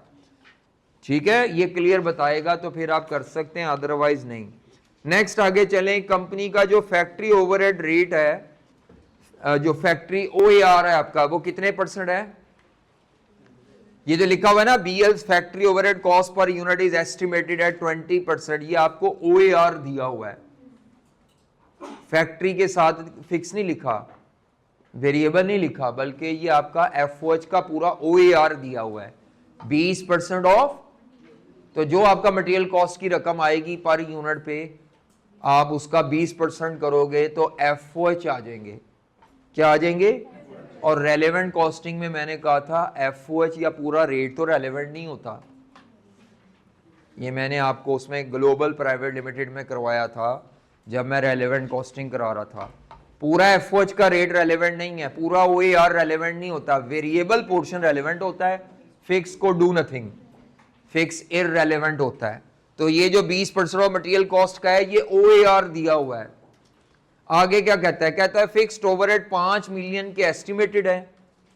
ठीक है, ये क्लियर बताएगा तो फिर आप कर सकते हैं, अदरवाइज नहीं। नेक्स्ट आगे चलें, कंपनी का जो फैक्ट्री ओवरहेड रेट है, जो फैक्ट्री OAR है आपका, वो कितने % है, ये जो लिखा हुआ है ना, BL's factory overhead cost per unit is estimated at 20%, ये आपको OAR दिया हुआ है, फैक्ट्री के साथ फिक्स नहीं लिखा, वेरिएबल नहीं लिखा, बल्कि ये आपका FOH का पूरा OAR दिया हुआ है, 20% ऑफ। तो जो आपका मटेरियल कॉस्ट की रकम आएगी पर यूनिट पे, आप उसका 20% करोगे तो FOH आ जाएंगे, क्या आ जाएंगे। और रेलेवेंट कॉस्टिंग में मैंने कहा था FOH या पूरा रेट तो रेलेवेंट नहीं होता, ये मैंने आपको उसमें ग्लोबल प्राइवेट लिमिटेड में करवाया था जब मैं रेलेवेंट कॉस्टिंग करा रहा था। पूरा FOH का रेट रेलेवेंट नहीं है, पूरा OAR रेलेवेंट नहीं होता, वेरिएबल पोर्शन रेलेवेंट होता है, फिक्स को डू नथिंग, फिक्स इररेलेवेंट होता है। तो ये जो 20% ऑफ मटेरियल कॉस्ट का है ये OAR दिया हुआ है। आगे क्या कहता है, कहता है फिक्स्ड ओवरहेड 5 मिलियन के एस्टिमेटेड है।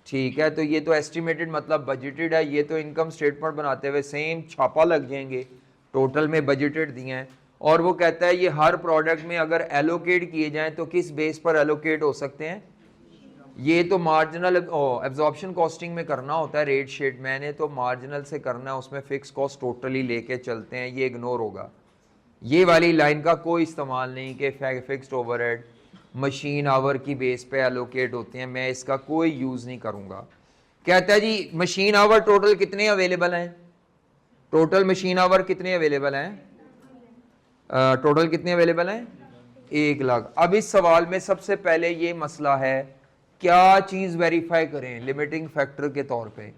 ठीक है, तो ये तो एस्टिमेटेड मतलब बजटेड है, ये तो इनकम स्टेटमेंट बनाते हुए सेम छापा लग जाएंगे, टोटल में बजटेड दिए हैं। और वो कहता है ये हर प्रोडक्ट में अगर एलोकेट किए जाएं तो किस बेस पर एलोकेट हो सकते हैं, ये तो मार्जिनल एब्जॉर्प्शन कॉस्टिंग में करना होता है, रेट शीट, मैंने तो मार्जिनल से करना है, उसमें फिक्स कॉस्ट टोटली लेके चलते हैं, ये इग्नोर होगा, ये वाली लाइन का कोई इस्तेमाल नहीं कि फिक्स्ड ओवरहेड मशीन आवर की बेस पे एलोकेट होते हैं, मैं इसका कोई यूज़ नहीं करूँगा। कहता है जी मशीन आवर टोटल कितने अवेलेबल हैं, टोटल मशीन आवर कितने अवेलेबल हैं, टोटल कितने अवेलेबल हैं, 1 लाख। अब इस सवाल में सबसे पहले ये मसला है, क्या चीज वेरीफाई करें लिमिटिंग फैक्टर के तौर पे,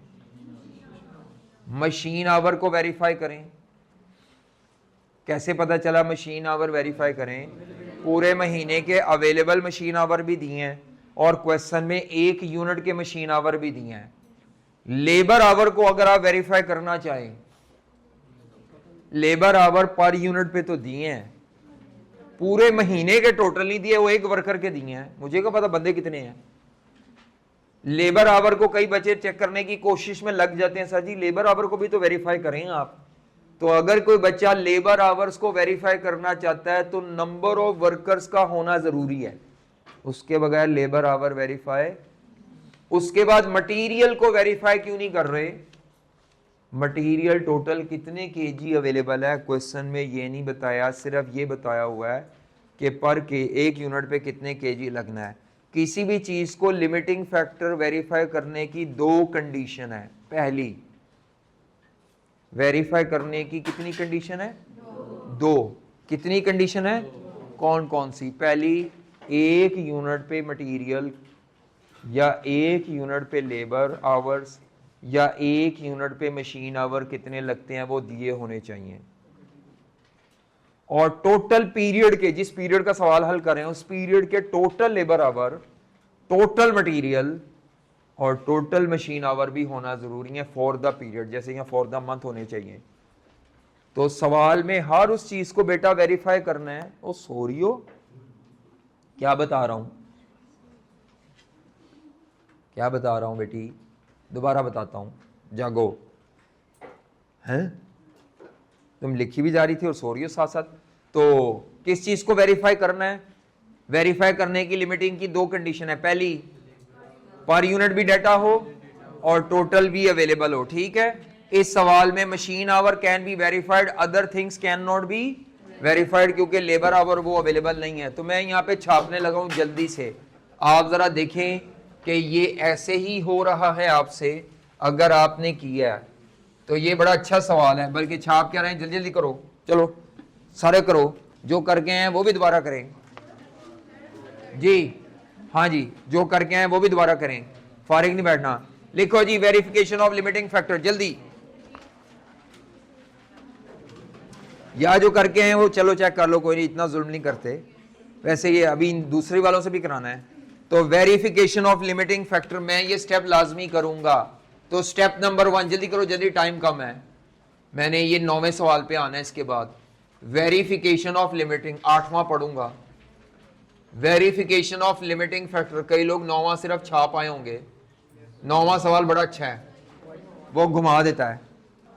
मशीन आवर को वेरीफाई करें। कैसे पता चला मशीन आवर वेरीफाई करें, पूरे महीने के अवेलेबल मशीन आवर भी दिए हैं और क्वेश्चन में 1 यूनिट के मशीन आवर भी दिए हैं। लेबर आवर को अगर आप वेरीफाई करना चाहें, लेबर आवर पर यूनिट पे तो दिए हैं, पूरे महीने के टोटल नहीं दिए, वो 1 वर्कर के दिए हैं, मुझे क्या पता बंदे कितने हैं। लेबर आवर को कई बच्चे चेक करने की कोशिश में लग जाते हैं, सर जी लेबर आवर को भी तो वेरीफाई करें आप। तो अगर कोई बच्चा लेबर आवर्स को वेरीफाई करना चाहता है तो नंबर ऑफ वर्कर्स का होना जरूरी है, उसके बगैर लेबर आवर वेरीफाई। उसके बाद मटेरियल को वेरीफाई क्यों नहीं कर रहे, मटेरियल टोटल कितने केजी अवेलेबल है, क्वेश्चन में ये नहीं बताया, सिर्फ ये बताया हुआ है कि पर के 1 यूनिट पे कितने केजी लगना है। किसी भी चीज को लिमिटिंग फैक्टर वेरीफाई करने की 2 कंडीशन है। पहली, वेरीफाई करने की कितनी कंडीशन है, 2। कितनी कंडीशन है, कौन कौन सी। पहली, 1 यूनिट पे मटेरियल या 1 यूनिट पे लेबर आवर्स या 1 यूनिट पे मशीन आवर कितने लगते हैं वो दिए होने चाहिए। और टोटल पीरियड के, जिस पीरियड का सवाल हल कर रहे हैं उस पीरियड के total labour our, total material और टोटल मशीन आवर भी होना जरूरी है फॉर द पीरियड, जैसे यहाँ फॉर द मंथ होने चाहिए। तो सवाल में हर उस चीज को बेटा वेरीफाई करना है। ओ सोरियो क्या बता रहा हूं, क्या बता रहा हूं बेटी, दोबारा बताता हूं, जागो। हैं तुम लिखी भी जा रही थी और सो रही हो साथ साथ। तो किस चीज को वेरीफाई करना है? वेरीफाई करने की लिमिटिंग की दो कंडीशन है। पहली, पर यूनिट भी डाटा हो और टोटल भी अवेलेबल हो। ठीक है, इस सवाल में machine our can be verified, other things can not be verified, क्योंकि लेबर आवर वो अवेलेबल नहीं है। तो मैं यहाँ पे छापने लगा हूं जल्दी से, आप जरा देखें कि ये ऐसे ही हो रहा है आपसे अगर आपने किया है। तो ये बड़ा अच्छा सवाल है, बल्कि छाप क्या रहे हैं, जल्दी जल्दी करो, चलो सारे करो, जो करके हैं वो भी दोबारा करें जी। हाँ जी, जो करके हैं वो भी दोबारा करें, फारिग नहीं बैठना। लिखो जी, वेरिफिकेशन ऑफ लिमिटिंग फैक्टर, जल्दी। या जो करके हैं वो चलो चेक कर लो, कोई नहीं, इतना जुल्म नहीं करते वैसे, ये अभी दूसरे वालों से भी कराना है। तो वेरिफिकेशन ऑफ लिमिटिंग फैक्टर मैं ये स्टेप लाजमी करूंगा। तो स्टेप नंबर 1, जल्दी करो, जल्दी, टाइम कम है, मैंने ये 9वें सवाल पे आना है। इसके बाद वेरिफिकेशन ऑफ लिमिटिंग, 8वां पढ़ूंगा। वेरिफिकेशन ऑफ लिमिटिंग फैक्टर, कई लोग 9वां सिर्फ छाप आए होंगे। 9वां सवाल बड़ा अच्छा है, वो घुमा देता है।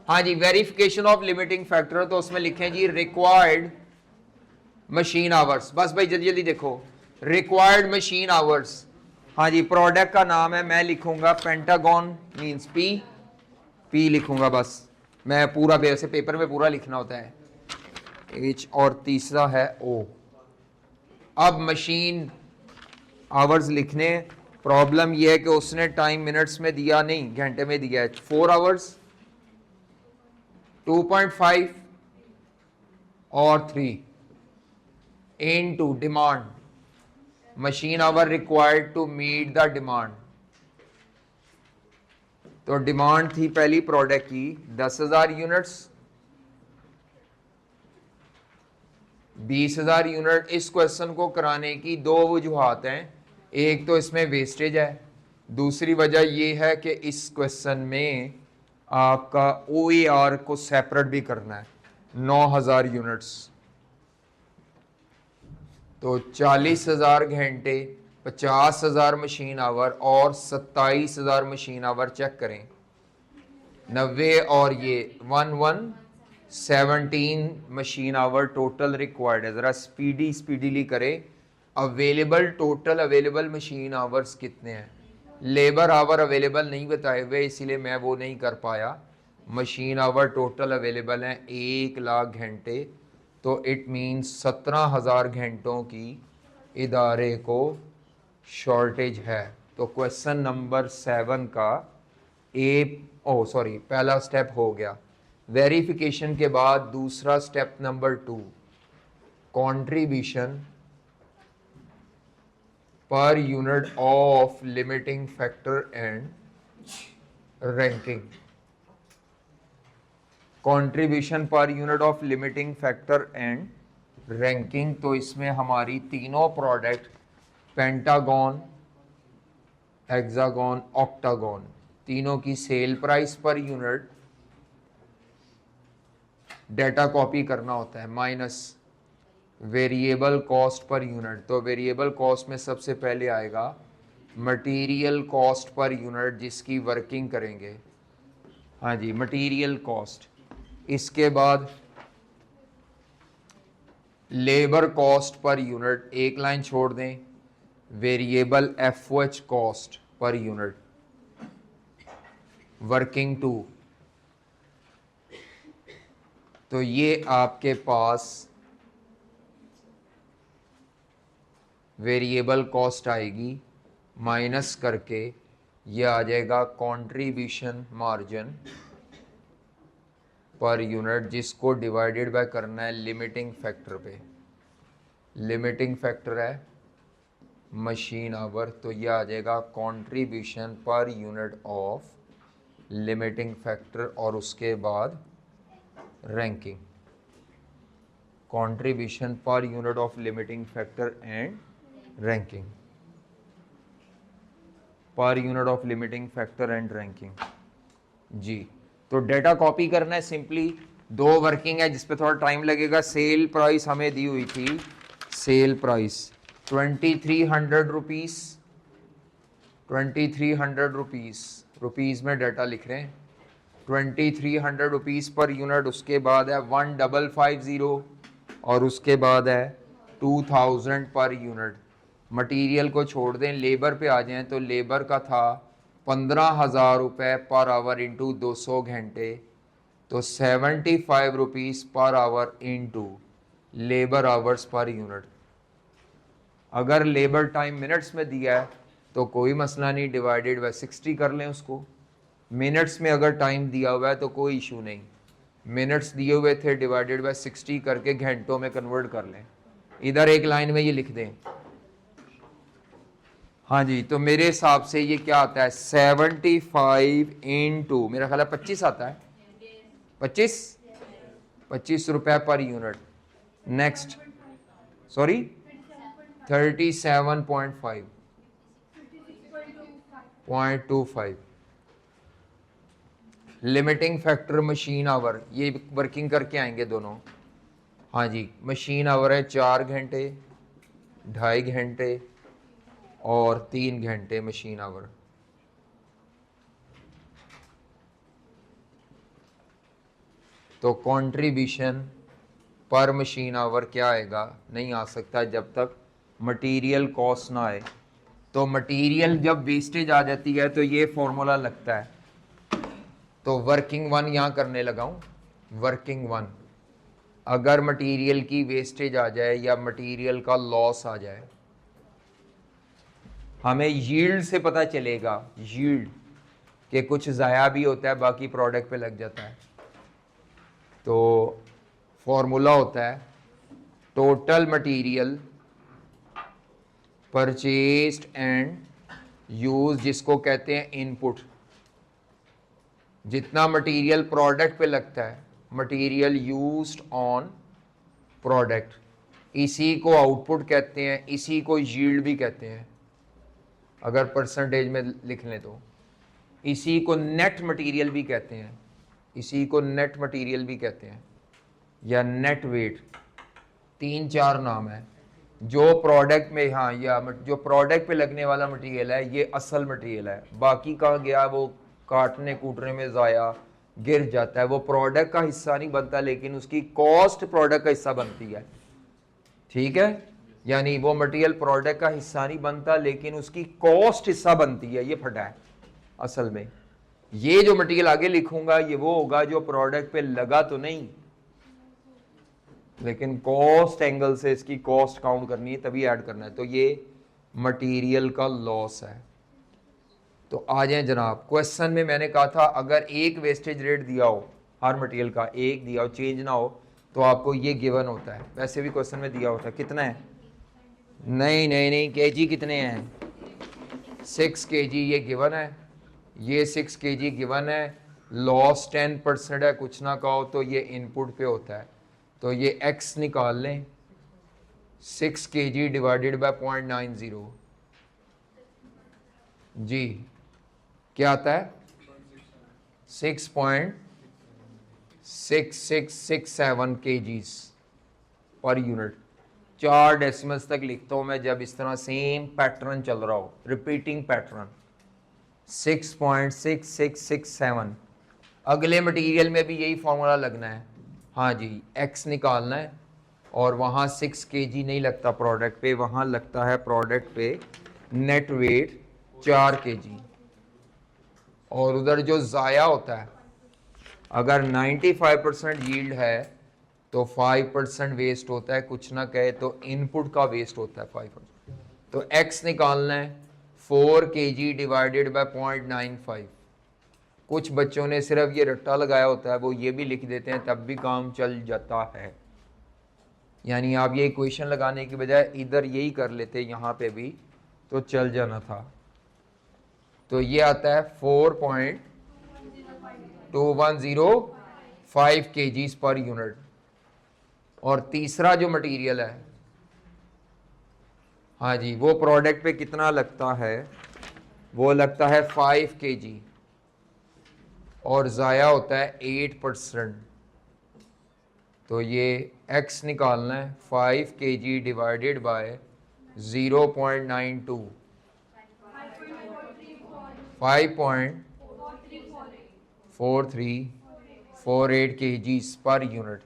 हाँ जी, वेरिफिकेशन ऑफ लिमिटिंग फैक्टर, तो उसमें लिखें जी रिक्वायर्ड मशीन आवर्स। बस भाई जल्दी जल्दी देखो, रिक्वायर्ड मशीन आवर्स। हाँ जी, प्रोडक्ट का नाम है, मैं लिखूंगा पेंटागन मींस पी लिखूंगा बस, मैं पूरा वैसे पेपर में पूरा लिखना होता है, एच, और तीसरा है ओ। अब मशीन आवर्स लिखने, प्रॉब्लम यह है कि उसने टाइम मिनट्स में दिया नहीं, घंटे में दिया है। 4 आवर्स, 2.5 और 3 into demand, machine hour required to meet the demand. तो डिमांड थी पहली प्रोडक्ट की 10,000 यूनिट्स, 20,000 यूनिट। इस क्वेश्चन को कराने की दो वजूहात हैं, एक तो इसमें वेस्टेज है, दूसरी वजह यह है कि इस क्वेश्चन में आपका OER को सेपरेट भी करना है, 9,000 यूनिट्स। तो 40,000 घंटे, 50,000 मशीन आवर और 27,000 मशीन आवर चेक करें। 90 और ये 17 मशीन आवर टोटल रिक्वायर्ड है। ज़रा स्पीडीली करें। Available, total available machine hours कितने हैं? लेबर आवर अवेलेबल नहीं बताए हुए, इसीलिए मैं वो नहीं कर पाया। मशीन आवर टोटल अवेलेबल हैं 1,00,000 घंटे, तो इट मीन्स 17,000 घंटों की इदारे को शॉर्टेज है। तो क्वेश्चन नंबर 7 का पहला स्टेप हो गया। वेरिफिकेशन के बाद दूसरा step number 2, contribution per unit of limiting factor and ranking. Contribution per unit of limiting factor and ranking, तो इसमें हमारी तीनों प्रोडक्ट पेंटागन, हेक्सागन, ऑक्टागन, तीनों की sale price per unit data copy करना होता है, minus variable cost per unit. तो वेरिएबल कॉस्ट में सबसे पहले आएगा मटेरियल कॉस्ट पर यूनिट, जिसकी वर्किंग करेंगे। हाँ जी, मटेरियल कॉस्ट। इसके बाद लेबर कॉस्ट पर यूनिट, एक लाइन छोड़ दें, variable FOH cost per unit, working 2। तो ये आपके पास वेरिएबल कॉस्ट आएगी, माइनस करके ये आ जाएगा कंट्रीब्यूशन मार्जिन पर यूनिट, जिसको डिवाइडेड बाय करना है लिमिटिंग फैक्टर पे। लिमिटिंग फैक्टर है मशीन आवर, तो ये आ जाएगा contribution per unit of limiting factor, और उसके बाद ranking. Contribution per unit of limiting factor and ranking, per unit of limiting factor and ranking जी। तो डेटा कॉपी करना है सिंपली, 2 वर्किंग है जिस पे थोड़ा टाइम लगेगा। सेल प्राइस हमें दी हुई थी, sale price 2300 rupees, 2300 rupees, rupees में डाटा लिख रहे हैं 2300 रुपीज़ पर यूनिट। उसके बाद है 1550 और उसके बाद है 2000 पर यूनिट। मटेरियल को छोड़ दें, लेबर पे आ जाएं तो लेबर का था 15,000 रुपये पर आवर इंटू 200 घंटे, तो 75 rupees per hour into labour hours per unit. अगर लेबर टाइम मिनट्स में दिया है तो कोई मसला नहीं, डिवाइडेड बाय 60 कर लें उसको। मिनट्स में अगर टाइम दिया हुआ है तो कोई इशू नहीं, मिनट्स दिए हुए थे, डिवाइडेड बाय 60 करके घंटों में कन्वर्ट कर लें। इधर एक लाइन में ये लिख दें। हाँ जी, तो मेरे हिसाब से ये क्या आता है 75 इंटू मेरा ख्याल है 25 आता है, 25 रुपए per unit. Next, sorry 37.5.25। Limiting factor machine our, ये वर्किंग करके आएंगे दोनों। हाँ जी, मशीन आवर है 4 घंटे, 2.5 घंटे और 3 घंटे मशीन आवर। तो कंट्रीब्यूशन पर मशीन आवर क्या आएगा, नहीं आ सकता जब तक मटेरियल कॉस्ट ना आए। तो मटेरियल जब वेस्टेज आ जाती है तो ये फॉर्मूला लगता है। तो वर्किंग 1 यहाँ करने लगा हूँ, वर्किंग 1। अगर मटेरियल की वेस्टेज आ जाए या मटेरियल का लॉस आ जाए, हमें यील्ड से पता चलेगा, यील्ड के कुछ ज़ाया भी होता है, बाकी प्रोडक्ट पे लग जाता है। तो फॉर्मूला होता है total material purchased and use, जिसको कहते हैं इनपुट। जितना मटेरियल प्रोडक्ट पे लगता है, मटेरियल यूज्ड ऑन प्रोडक्ट, इसी को आउटपुट कहते हैं, इसी को यील्ड भी कहते हैं। अगर परसेंटेज में लिख लें तो इसी को नेट मटेरियल भी कहते हैं, इसी को नेट मटेरियल भी कहते हैं या नेट वेट। 3-4 नाम है जो प्रोडक्ट में, हाँ, या जो प्रोडक्ट पे लगने वाला मटेरियल है ये असल मटेरियल है। बाकी कहाँ गया, वो काटने कूटने में ज़ाया गिर जाता है, वो प्रोडक्ट का हिस्सा नहीं बनता, लेकिन उसकी कॉस्ट प्रोडक्ट का हिस्सा बनती है। ठीक है, यानी वो मटेरियल प्रोडक्ट का हिस्सा नहीं बनता लेकिन उसकी कॉस्ट हिस्सा बनती है। ये फटा है असल में। ये जो मटेरियल आगे लिखूंगा ये वो होगा जो प्रोडक्ट पे लगा तो नहीं, लेकिन कॉस्ट एंगल से इसकी कॉस्ट काउंट करनी है, तभी ऐड करना है। तो ये मटेरियल का लॉस है। तो आ जाए जनाब, क्वेश्चन में मैंने कहा था अगर एक वेस्टेज रेट दिया हो, हर मटेरियल का एक दिया हो, चेंज ना हो, तो आपको ये गिवन होता है। वैसे भी क्वेश्चन में दिया होता है कितना है, नहीं केजी कितने हैं, 6 केजी ये गिवन है, ये 6 केजी गिवन है। लॉस 10% है, कुछ ना कहो तो ये इनपुट पे होता है। तो ये x निकाल लें, 6 केजी डिवाइडेड बाय 0.90 जी क्या आता है 6.6667 kgs पर यूनिट। 4 डेसिमल्स तक लिखता हूं मैं जब इस तरह सेम पैटर्न चल रहा हो, रिपीटिंग पैटर्न। 6.6667। अगले मटेरियल में भी यही फॉर्मूला लगना है। हाँ जी, x निकालना है और वहाँ 6 केजी नहीं लगता प्रोडक्ट पे, वहाँ लगता है प्रोडक्ट पे नेट वेट 4 केजी। और उधर जो ज़ाया होता है, अगर 95% यील्ड है तो 5% वेस्ट होता है, कुछ ना कहे तो इनपुट का वेस्ट होता है 5%। तो x निकालना है 4 केजी डिवाइडेड बाय 0.95। कुछ बच्चों ने सिर्फ ये रट्टा लगाया होता है, वो ये भी लिख देते हैं, तब भी काम चल जाता है। यानी आप ये इक्वेशन लगाने की बजाय इधर यही कर लेते यहाँ पे भी तो चल जाना था। तो ये आता है 4.2105 kgs पर यूनिट। और तीसरा जो मटेरियल है, हाँ जी, वो प्रोडक्ट पे कितना लगता है, वो लगता है 5 kg और ज़ाया होता है 8%। तो ये x निकालना है 5 kg divided by 0.92 5.4348 kgs per unit.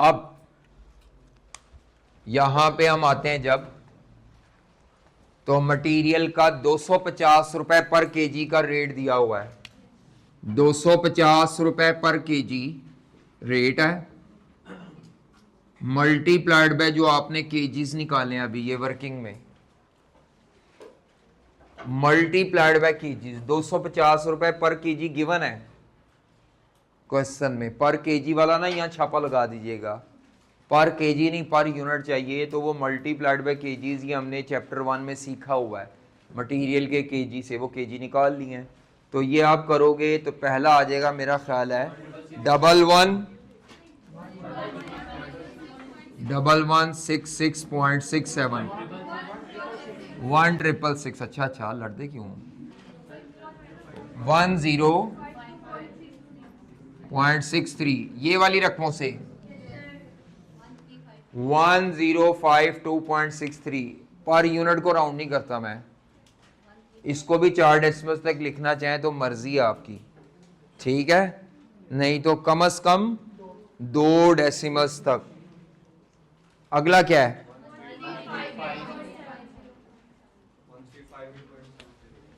अब यहां पे हम आते हैं जब, तो मटेरियल का 250 रुपए पर केजी का रेट दिया हुआ है, 250 रुपए पर केजी रेट है, मल्टीप्लाइड बाय जो आपने केजीज निकाले हैं अभी ये वर्किंग में, मल्टीप्लाइड बाय केजीज। 250 रुपए पर केजी गिवन है क्वेश्चन में, पर केजी वाला ना यहां छापा लगा दीजिएगा, पर केजी नहीं पर यूनिट चाहिए, तो वो मल्टीप्लाइड बाय केजीज ये हमने चैप्टर 1 में सीखा हुआ है, मटेरियल के केजी से वो केजी निकाल लिए हैं। तो ये आप करोगे तो पहला आ जाएगा मेरा ख्याल है 1166.67 1666। अच्छा लड़ते क्यों 10.63 ये वाली रकमों से 1052.63 पर यूनिट को राउंड नहीं करता मैं, इसको भी 4 डेसिमल्स तक लिखना चाहें तो मर्जी है आपकी, ठीक है, नहीं तो कम से कम 2 डेसिमल्स तक। अगला क्या है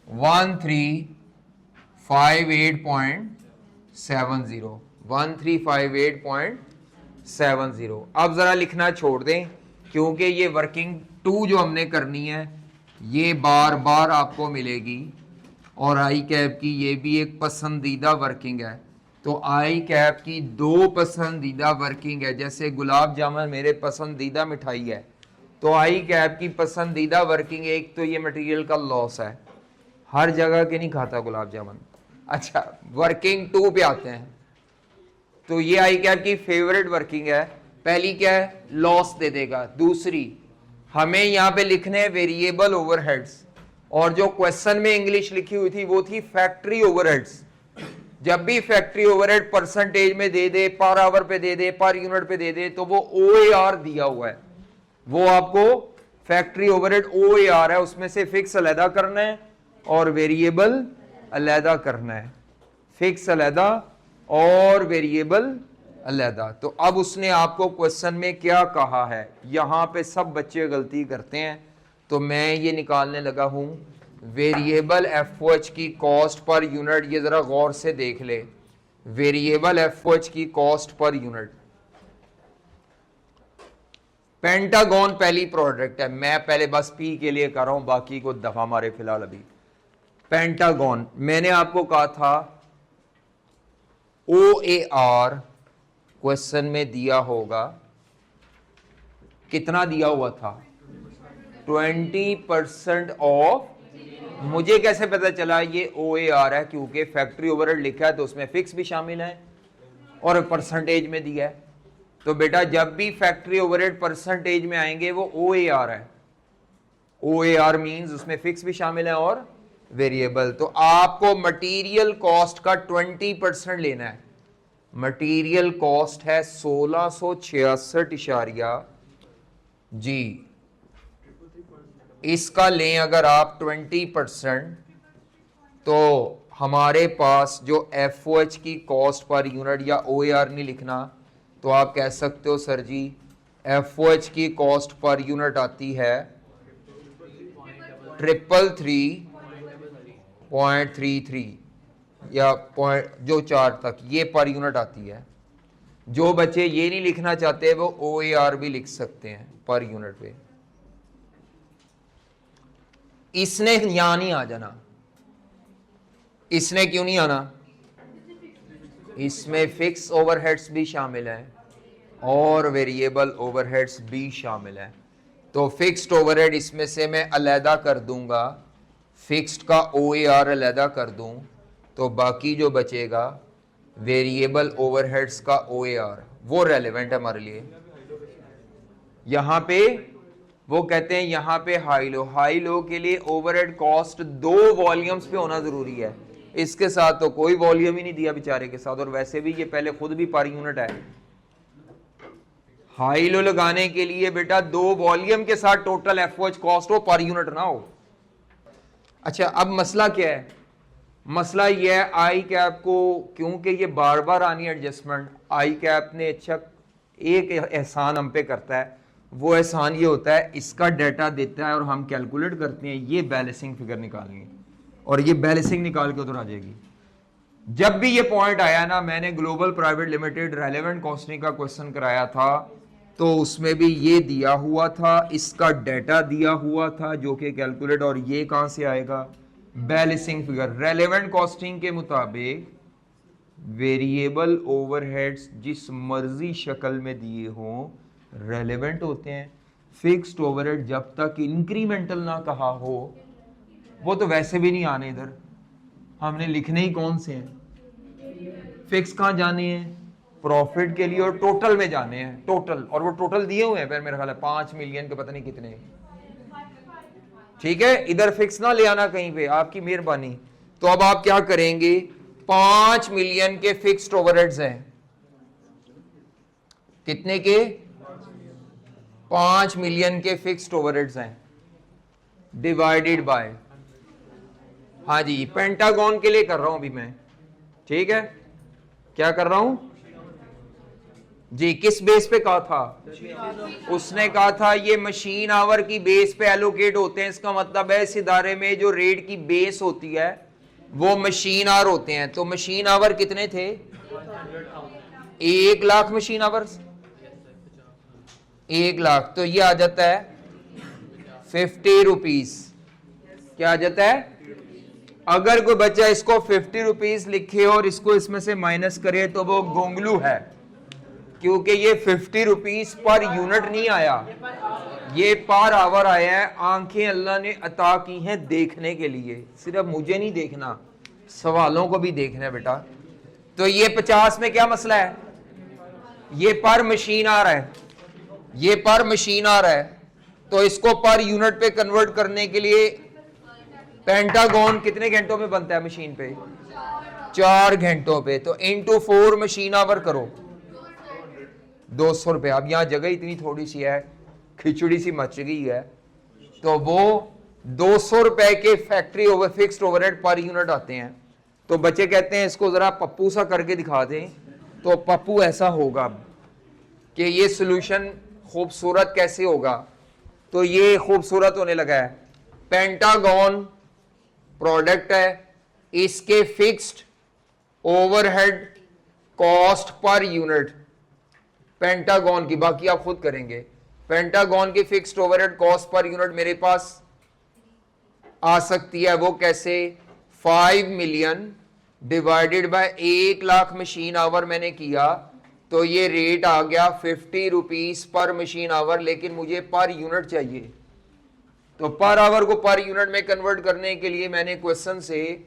1358.70। अब जरा लिखना छोड़ दें क्योंकि ये वर्किंग 2 जो हमने करनी है ये बार बार आपको मिलेगी, और आई कैप की ये भी एक पसंदीदा वर्किंग है। तो आई कैप की 2 पसंदीदा वर्किंग है, जैसे गुलाब जामुन मेरे पसंदीदा मिठाई है, तो आई कैप की पसंदीदा वर्किंग एक तो ये मटेरियल का लॉस है, हर जगह के नहीं खाता गुलाब जामुन। अच्छा वर्किंग 2 पे आते हैं, तो ये आई कैप की फेवरेट वर्किंग है। पहली क्या है लॉस दे देगा, दूसरी हमें यहाँ पे लिखने हैं वेरिएबल ओवरहेड्स, और जो क्वेश्चन में इंग्लिश लिखी हुई थी वो थी फैक्ट्री ओवरहेड्स। जब भी फैक्ट्री ओवरहेड परसेंटेज में दे दे, पर आवर पे दे दे, पर यूनिट पे दे दे, तो वो OAR दिया हुआ है, वो आपको फैक्ट्री ओवरहेड OAR है, उसमें से फिक्स अलहदा करना है और वेरिएबल अलहदा करना है, फिक्स अलहदा और वेरिएबल अलहदा। तो अब उसने आपको क्वेश्चन में क्या कहा है, यहां पे सब बच्चे गलती करते हैं, तो मैं ये निकालने लगा हूं वेरिएबल FOH की कॉस्ट पर यूनिट। ये जरा गौर से देख ले, वेरिएबल FOH की कॉस्ट पर यूनिट। पेंटागन पहली प्रोडक्ट है, मैं पहले बस P के लिए कर रहा हूं, बाकी को दफा मारे फिलहाल। अभी पेंटागन मैंने आपको कहा था OAR क्वेश्चन में दिया होगा, कितना दिया हुआ था 20% ऑफ। मुझे कैसे पता चला ये OAR है, क्योंकि फैक्ट्री ओवरहेड लिखा है तो उसमें फिक्स भी शामिल है और परसेंटेज में दिया है। तो बेटा जब भी फैक्ट्री ओवरहेड परसेंटेज में आएंगे वो OAR है, OAR मींस उसमें फिक्स भी शामिल है और वेरिएबल। तो आपको मटेरियल कॉस्ट का 20% लेना है, मटेरियल कॉस्ट है 1666 जी, इसका लें अगर आप 20%, तो हमारे पास जो FOH की कॉस्ट पर यूनिट, या OAR नहीं लिखना तो आप कह सकते हो सर जी FOH की कॉस्ट पर यूनिट आती है 333.33 या जो 4 तक ये पर यूनिट आती है। जो बच्चे ये नहीं लिखना चाहते वो OAR भी लिख सकते हैं पर यूनिट पे। इसने यहां नहीं आ जाना, इसने क्यों नहीं आना, इसमें फिक्स ओवरहेड्स भी शामिल हैं और वेरिएबल ओवरहेड्स भी शामिल हैं। तो फिक्स्ड ओवरहेड इसमें से मैं अलहदा कर दूंगा, फिक्स्ड का OAR अलहदा कर दूं, तो बाकी जो बचेगा वेरिएबल ओवरहेड्स का OAR वो रेलेवेंट है हमारे लिए। यहां पे वो कहते हैं यहां पे हाई लो के लिए ओवरहेड कॉस्ट 2 वॉल्यूम्स पे होना जरूरी है। इसके साथ तो कोई वॉल्यूम ही नहीं दिया बेचारे के साथ, और वैसे भी ये पहले खुद भी पर यूनिट है। हाई लो लगाने के लिए बेटा 2 वॉल्यूम के साथ टोटल एफओएच कॉस्ट हो, पर यूनिट ना हो। अच्छा अब मसला क्या है? मसला यह है आई कैप को, क्योंकि ये बार बार आनी एडजस्टमेंट, आई कैप ने अच्छा एक एहसान हम पे करता है, वो एहसान ये होता है इसका डाटा देता है और हम कैलकुलेट करते हैं ये बैलेंसिंग फिगर निकालेंगे, और ये बैलेंसिंग निकाल के उधर आ जाएगी। जब भी ये पॉइंट आया ना, मैंने global private limited relevant costing का क्वेश्चन कराया था, तो उसमें भी ये दिया हुआ था, इसका डाटा दिया हुआ था जो कि कैलकुलेट, और ये कहां से आएगा? Balancing figure. रेलेवेंट कॉस्टिंग के मुताबिक वेरिएबल ओवरहेड्स जिस मर्जी शक्ल में दिए हों रेलेवेंट होते हैं। फिक्स्ड ओवरहेड जब तक इंक्रीमेंटल ना कहा हो, वो तो वैसे भी नहीं आने इधर, हमने लिखने ही कौन से हैं? फिक्स कहां जाने हैं? प्रॉफिट के लिए, और टोटल में जाने हैं, टोटल, और वो टोटल दिए हुए हैं फिर मेरा ख्याल है 5 मिलियन के पता नहीं कितने। ठीक है, इधर फिक्स ना ले आना कहीं पे, आपकी मेहरबानी। तो अब आप क्या करेंगे? 5 मिलियन के फिक्स्ड ओवरहेड्स हैं, कितने के? 5 मिलियन के फिक्स्ड ओवरहेड्स हैं, डिवाइडेड बाय, हाँ जी पेंटागन के लिए कर रहा हूं अभी मैं, ठीक है, क्या कर रहा हूं जी? किस बेस पे कहा था? उसने कहा था ये मशीन आवर की बेस पे एलोकेट होते हैं, इसका मतलब है इस इदारे में जो रेट की बेस होती है वो मशीन आवर होते हैं। तो मशीन आवर कितने थे? 1 लाख मशीन आवर्स, 1 लाख, तो ये आ जाता है 50 रुपीज। क्या आ जाता है? अगर कोई बच्चा इसको 50 रुपीज लिखे और इसको इसमें से माइनस करे तो वो गोंगलू है, क्योंकि ये 50 रुपीज पर यूनिट नहीं आया, ये पर आवर आया है। आंखें अल्लाह ने अता की हैं देखने के लिए, सिर्फ मुझे नहीं देखना, सवालों को भी देखना है बेटा। तो ये 50 में क्या मसला है? ये पर मशीन आ रहा है, ये पर मशीन आ रहा है, तो इसको पर यूनिट पे कन्वर्ट करने के लिए पेंटागन कितने घंटों में बनता है मशीन पे? 4 घंटों पे। तो इंटू 4 मशीन आवर करो, 200 रुपए। अब यहाँ जगह इतनी थोड़ी सी है, खिचड़ी सी मच गई है, तो वो 200 रुपए के factory over fixed overhead per unit आते हैं। तो बच्चे कहते हैं इसको जरा पप्पू सा करके दिखा दें, तो पप्पू ऐसा होगा कि ये सॉल्यूशन खूबसूरत कैसे होगा, तो ये खूबसूरत होने लगा है। पेंटागन प्रोडक्ट है, इसके fixed overhead cost per unit pentagon की, बाकी आप खुद करेंगे। पेंटागन की fixed overhead cost per unit मेरे पास आ सकती है, वो कैसे? 5 million divided by 1 lakh machine our मैंने किया, तो ये रेट आ गया 50 रुपीज पर मशीन आवर, लेकिन मुझे पर यूनिट चाहिए। तो पर आवर को पर यूनिट में कन्वर्ट करने के लिए मैंने क्वेश्चन से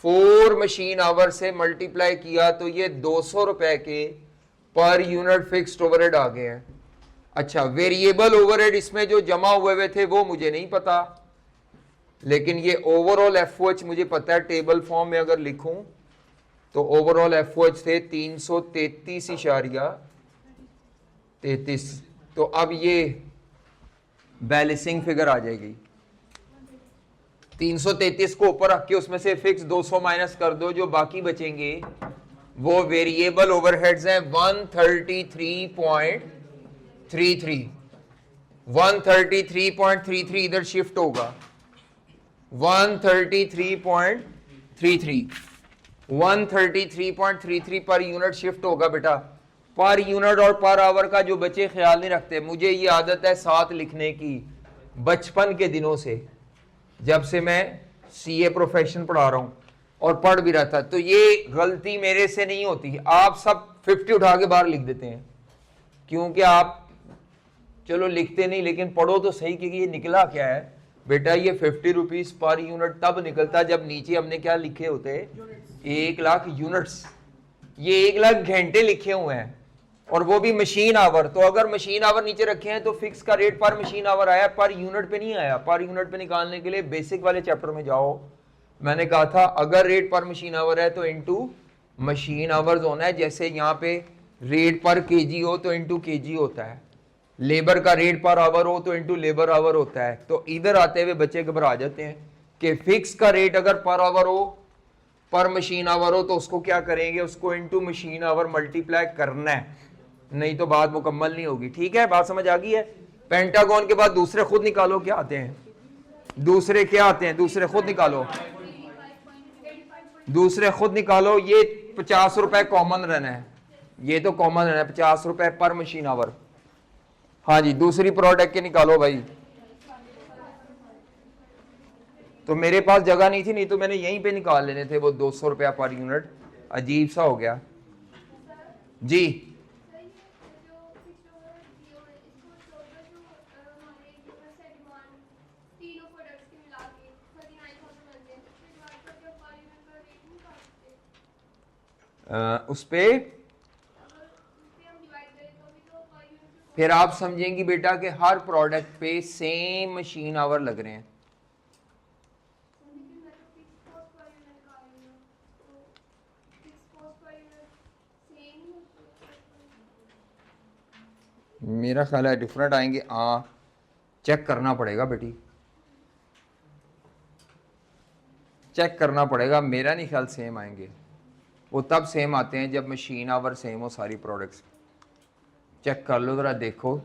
4 मशीन आवर से मल्टीप्लाई किया, तो ये 200 रुपए के पर यूनिट फिक्स्ड ओवरहेड आ गए हैं। अच्छा, वेरिएबल ओवरहेड इसमें जो जमा हुए थे वो मुझे नहीं पता, लेकिन ये ओवरऑल एफओएच मुझे पता है। टेबल फॉर्म में अगर लिखूं तो ओवरऑल एफओएच थे 333.33। तो अब ये बैलेंसिंग फिगर आ जाएगी। 333 को ऊपर रख के उसमें से फिक्स 200 माइनस कर दो, जो बाकी बचेंगे वो वेरिएबल ओवरहेड्स हैं 133.33। 133.33 इधर शिफ्ट होगा, 133.33 133.33 पर यूनिट शिफ्ट होगा बेटा। पर यूनिट और पर आवर का जो बच्चे ख्याल नहीं रखते, मुझे ये आदत है साथ लिखने की बचपन के दिनों से, जब से मैं सीए प्रोफेशन पढ़ा रहा हूं और पढ़ भी रहा था, तो ये गलती मेरे से नहीं होती। आप सब 50 उठा के बाहर लिख देते हैं, क्योंकि आप चलो लिखते नहीं, लेकिन पढ़ो तो सही कि ये निकला क्या है बेटा। ये 50 रुपीज पर यूनिट तब निकलता जब नीचे हमने क्या लिखे होते? 1 लाख यूनिट्स। ये 1 लाख घंटे लिखे हुए हैं, और वो भी मशीन आवर। तो अगर मशीन आवर नीचे रखे हैं तो फिक्स का रेट पर मशीन आवर आया, पर यूनिट पे नहीं आया। पर यूनिट पे निकालने के लिए बेसिक वाले चैप्टर में जाओ, मैंने कहा था अगर रेट पर मशीन आवर है तो इनटू मशीन आवर्स होना है। जैसे यहाँ पे रेट पर केजी हो तो इनटू केजी होता है, लेबर का रेट पर आवर हो तो इनटू लेबर आवर होता है। तो इधर आते हुए बच्चे घबरा जाते हैं कि फिक्स का रेट अगर पर आवर हो, पर मशीन आवर हो, तो उसको क्या करेंगे, उसको इनटू मशीन आवर मल्टीप्लाई करना है, नहीं तो बात मुकम्मल नहीं होगी। ठीक है, बात समझ आ गई है। पेंटागन के बाद दूसरे खुद निकालो, क्या आते हैं दूसरे, क्या आते हैं दूसरे, खुद निकालो, दूसरे खुद निकालो। ये 50 रुपए कॉमन रहना है, ये तो कॉमन रहना है, 50 रुपए पर मशीन आवर। हाँ जी, दूसरी प्रोडक्ट के निकालो भाई। तो मेरे पास जगह नहीं थी, नहीं तो मैंने यहीं पे निकाल लेने थे वो 200 रुपया पर यूनिट। अजीब सा हो गया जी। उस पे फिर आप समझेंगी बेटा कि हर प्रोडक्ट पे सेम मशीन आवर लग रहे हैं। मेरा ख्याल है डिफरेंट आएंगे। चेक करना पड़ेगा बेटी, चेक करना पड़ेगा। मेरा नहीं ख्याल सेम आएंगे, वो तब सेम आते हैं जब मशीन आवर सेम हो सारी प्रोडक्ट्स। चेक कर लो ज़रा, देखो।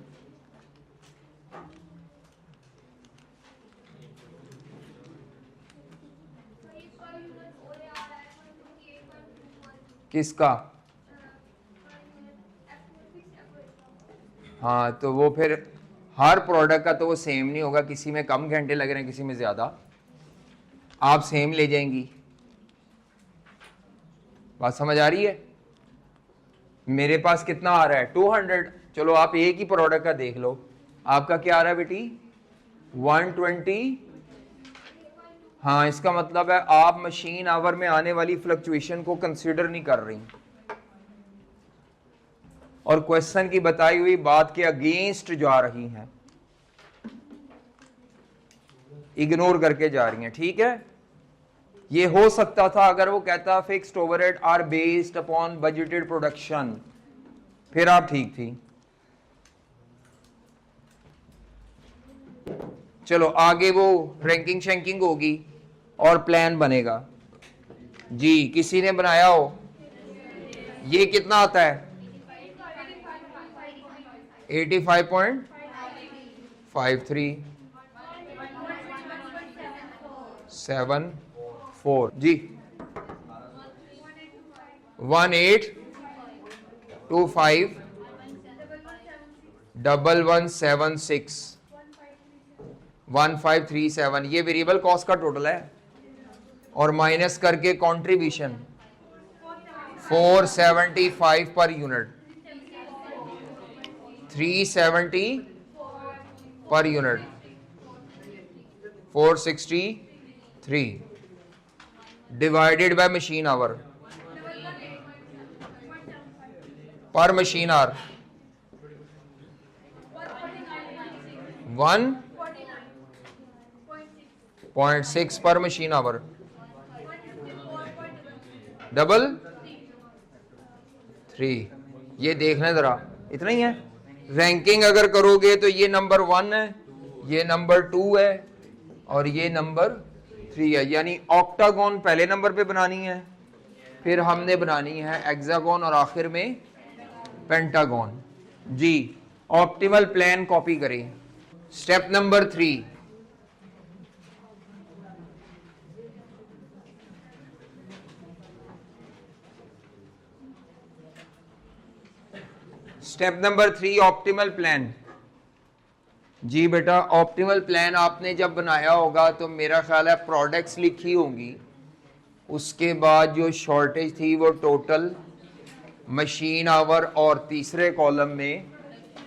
किसका? हाँ, तो वो फिर हर प्रोडक्ट का तो वो सेम नहीं होगा, किसी में कम घंटे लग रहे हैं, किसी में ज़्यादा। आप सेम ले जाएंगी, बात समझ आ रही है। मेरे पास कितना आ रहा है 200। चलो आप एक ही प्रोडक्ट का देख लो, आपका क्या आ रहा है बेटी 120। हाँ, इसका मतलब है आप मशीन आवर में आने वाली फ्लक्चुएशन को कंसीडर नहीं कर रही और क्वेश्चन की बताई हुई बात के अगेंस्ट जा रही हैं, इग्नोर करके जा रही हैं। ठीक है, ये हो सकता था अगर वो कहता fixed overhead are based upon budgeted production, फिर आप ठीक थी। चलो आगे वो रैंकिंग शैंकिंग होगी और प्लान बनेगा जी। किसी ने बनाया हो? ये कितना आता है 85.53 74 जी। 1825 1176 1537, ये वेरिएबल कॉस्ट का टोटल है और माइनस करके contribution 475 per unit, 370 per unit, 463 divided by machine our पर मशीन आवर 1.6 पर मशीन आवर, डबल 3। ये देखना जरा, इतना ही है। रैंकिंग अगर करोगे तो ये नंबर 1 है, ये नंबर 2 है और ये नंबर 3 है। यानी ऑक्टागोन पहले नंबर पे बनानी है, फिर हमने बनानी है हेक्सागोन और आखिर में पेंटागोन जी। ऑप्टिमल प्लान कॉपी करें। Step number 3, step number 3 optimal plan जी। बेटा ऑप्टिमल प्लान आपने जब बनाया होगा तो मेरा ख्याल है प्रोडक्ट्स लिखी होंगी, उसके बाद जो शॉर्टेज थी वो टोटल मशीन आवर और तीसरे कॉलम में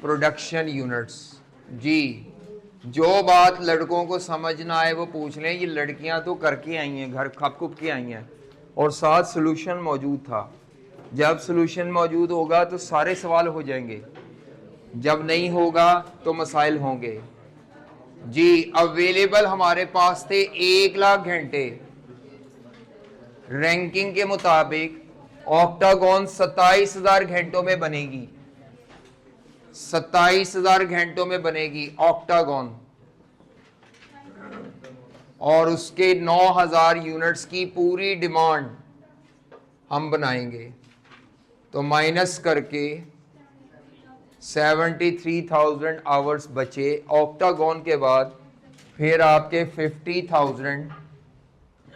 प्रोडक्शन यूनिट्स जी। जो बात लड़कों को समझना आए वो पूछ लें। ये लड़कियां तो करके आई हैं, घर खप खुप के आई हैं और साथ सॉल्यूशन मौजूद था। जब सॉल्यूशन मौजूद होगा तो सारे सवाल हो जाएंगे, जब नहीं होगा तो मसाइल होंगे जी। अवेलेबल हमारे पास थे 1 लाख घंटे रैंकिंग के मुताबिक ऑक्टागन 27,000 घंटों में बनेगी, 27,000 घंटों में बनेगी ऑक्टागन, और उसके 9,000 यूनिट्स की पूरी डिमांड हम बनाएंगे। तो माइनस करके 73,000 आवर्स बचे। ऑक्टागन के बाद फिर आपके 50,000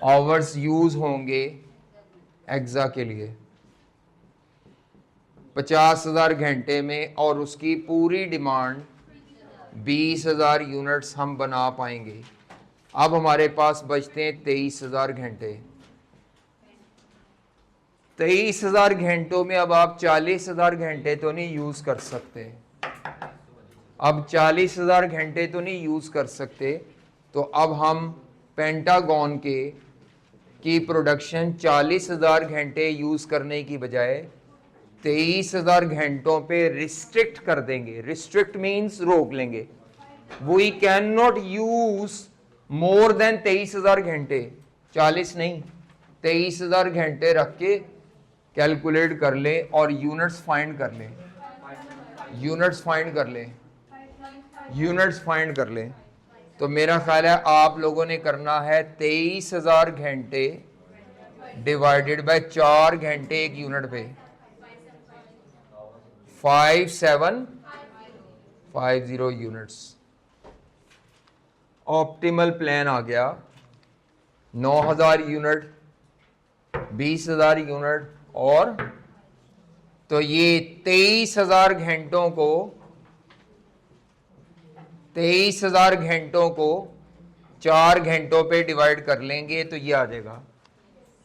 आवर्स यूज होंगे एक्सा के लिए 50,000 घंटे में, और उसकी पूरी डिमांड 20,000 यूनिट्स हम बना पाएंगे। अब हमारे पास बचते हैं 23,000 घंटे। 23,000 घंटों में अब आप 40,000 घंटे तो नहीं यूज कर सकते, अब 40,000 घंटे तो नहीं यूज कर सकते। तो अब हम पेंटागन की प्रोडक्शन 40,000 घंटे यूज करने की बजाय 23,000 घंटों पे रिस्ट्रिक्ट कर देंगे। रिस्ट्रिक्ट मीन्स रोक लेंगे। We can not use more than 23,000 घंटे, 40 नहीं, 23,000 घंटे रख के कैलकुलेट कर ले और यूनिट्स फाइंड कर ले, यूनिट्स फाइंड कर ले, यूनिट्स फाइंड कर ले। तो मेरा ख्याल है आप लोगों ने करना है 23,000 घंटे डिवाइडेड बाय 4 घंटे एक यूनिट पे, 5750 यूनिट्स। ऑप्टिमल प्लान आ गया, 9,000 यूनिट, 20,000 यूनिट, और तो ये 23,000 घंटों को 4 घंटों पे डिवाइड कर लेंगे तो ये आ जाएगा।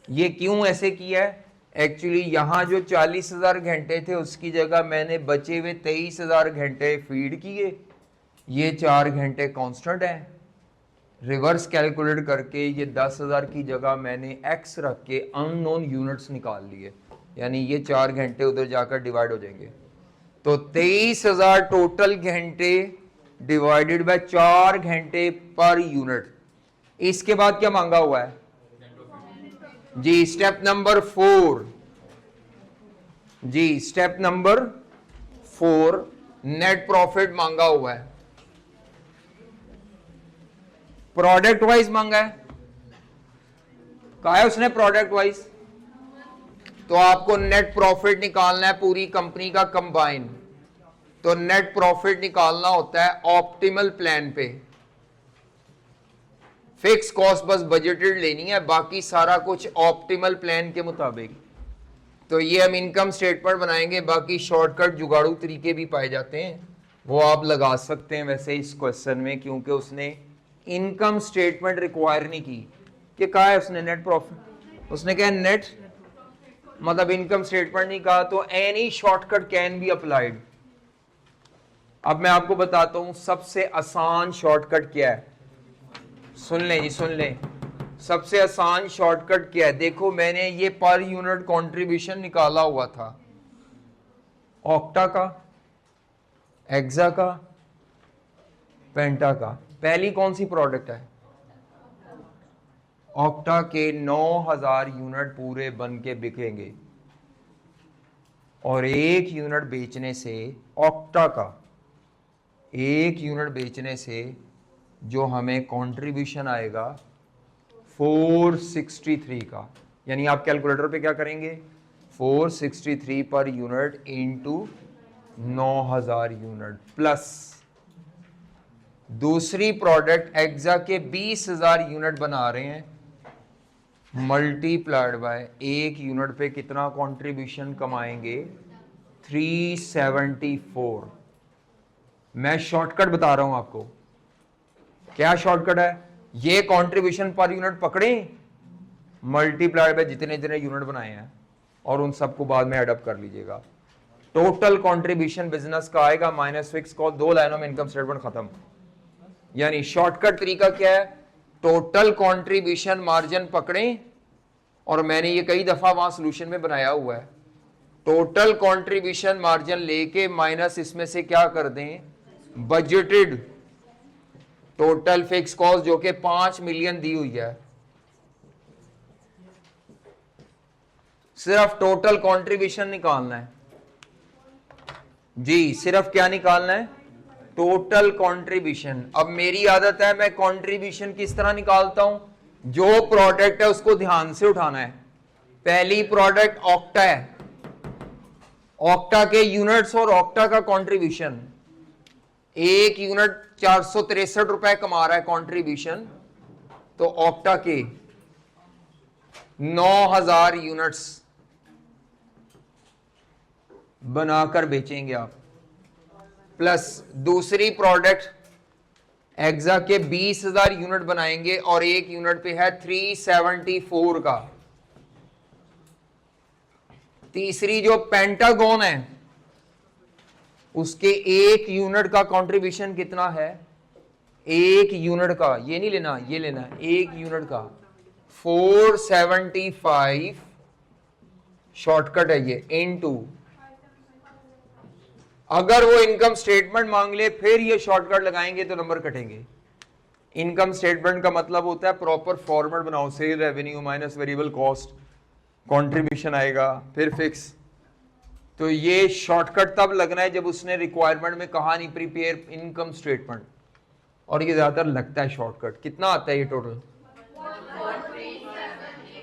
ये क्यों ऐसे किया है? एक्चुअली यहां जो 40,000 घंटे थे उसकी जगह मैंने बचे हुए 23,000 घंटे फीड किए, ये 4 घंटे कांस्टेंट है। रिवर्स कैलकुलेट करके ये 10,000 की जगह मैंने एक्स रख के अननोन यूनिट्स निकाल लिए, यानी ये 4 घंटे उधर जाकर डिवाइड हो जाएंगे। तो 23,000 टोटल घंटे डिवाइडेड बाय 4 घंटे पर यूनिट। इसके बाद क्या मांगा हुआ है जी? स्टेप नंबर 4 जी, स्टेप नंबर 4 नेट प्रॉफिट मांगा हुआ है। प्रोडक्ट वाइज मांगा है, कहा है उसने प्रोडक्ट वाइज। तो आपको नेट प्रॉफिट निकालना है पूरी कंपनी का कंबाइन। तो नेट प्रॉफिट निकालना होता है ऑप्टिमल प्लान पे। फिक्स कॉस्ट बस बजटेड लेनी है, बाकी सारा कुछ ऑप्टिमल प्लान के मुताबिक। तो ये हम इनकम स्टेटमेंट बनाएंगे, बाकी शॉर्टकट जुगाड़ू तरीके भी पाए जाते हैं, वो आप लगा सकते हैं वैसे इस क्वेश्चन में, क्योंकि उसने इनकम स्टेटमेंट रिक्वायर नहीं की। कि कहा है उसने नेट प्रॉफिट, उसने कहा नेट मतलब इनकम स्टेटमेंट नहीं कहा, तो any shortcut can be applied. अब मैं आपको बताता हूं सबसे आसान शॉर्टकट क्या है। सुन लें जी, सुन लें, सबसे आसान शॉर्टकट क्या है। देखो मैंने ये पर यूनिट कंट्रीब्यूशन निकाला हुआ था ऑक्टा का, एक्सा का, पेंटा का। पहली कौन सी प्रोडक्ट है? ऑक्टा के 9,000 यूनिट पूरे बन के बिकेंगे, और एक यूनिट बेचने से, ऑक्टा का एक यूनिट बेचने से जो हमें कंट्रीब्यूशन आएगा 463 का, यानी आप कैलकुलेटर पे क्या करेंगे 463 per unit into 9,000 unit plus दूसरी प्रोडक्ट एक्सा के 20,000 यूनिट बना रहे हैं, मल्टीप्लाइड बाय एक यूनिट पे कितना कंट्रीब्यूशन कमाएंगे 374। मैं शॉर्टकट बता रहा हूं आपको। क्या शॉर्टकट है? ये कंट्रीब्यूशन पर यूनिट पकड़े, मल्टीप्लाइड बाय जितने जितने यूनिट बनाए हैं, और उन सबको बाद में एडअप कर लीजिएगा। टोटल कंट्रीब्यूशन बिजनेस का आएगा माइनस फिक्स कॉस्ट, 2 लाइनों में इनकम स्टेटमेंट खत्म। यानी शॉर्टकट तरीका क्या है? टोटल कंट्रीब्यूशन मार्जिन पकड़ें, और मैंने ये कई दफा वहां सॉल्यूशन में बनाया हुआ है। टोटल कंट्रीब्यूशन मार्जिन लेके माइनस इसमें से क्या कर दें बजटेड टोटल फिक्स कॉस्ट, जो कि 5 मिलियन दी हुई है। सिर्फ टोटल कंट्रीब्यूशन निकालना है जी, सिर्फ क्या निकालना है, टोटल कंट्रीब्यूशन। अब मेरी आदत है, मैं कंट्रीब्यूशन किस तरह निकालता हूं, जो प्रोडक्ट है उसको ध्यान से उठाना है। पहली प्रोडक्ट ऑक्टा है, ऑक्टा के यूनिट्स और ऑक्टा का कंट्रीब्यूशन, एक यूनिट 463 रुपए कमा रहा है कंट्रीब्यूशन, तो ऑक्टा के 9000 यूनिट्स बनाकर बेचेंगे आप, प्लस दूसरी प्रोडक्ट एक्सा के 20,000 यूनिट बनाएंगे और एक यूनिट पे है 374 का। तीसरी जो पेंटागन है उसके एक यूनिट का कंट्रीब्यूशन कितना है, एक यूनिट का, ये नहीं लेना, ये लेना है एक यूनिट का 475, शॉर्टकट है ये, इनटू, अगर वो इनकम स्टेटमेंट मांग ले फिर ये शॉर्टकट लगाएंगे तो नंबर कटेंगे। इनकम स्टेटमेंट का मतलब होता है प्रॉपर फॉर्मेट बनाओ, sale revenue minus variable cost, contribution आएगा फिर फिक्स। तो ये शॉर्टकट तब लगना है जब उसने रिक्वायरमेंट में कहा नहीं प्रिपेयर इनकम स्टेटमेंट, और ये ज्यादातर लगता है शॉर्टकट। कितना आता है ये टोटल,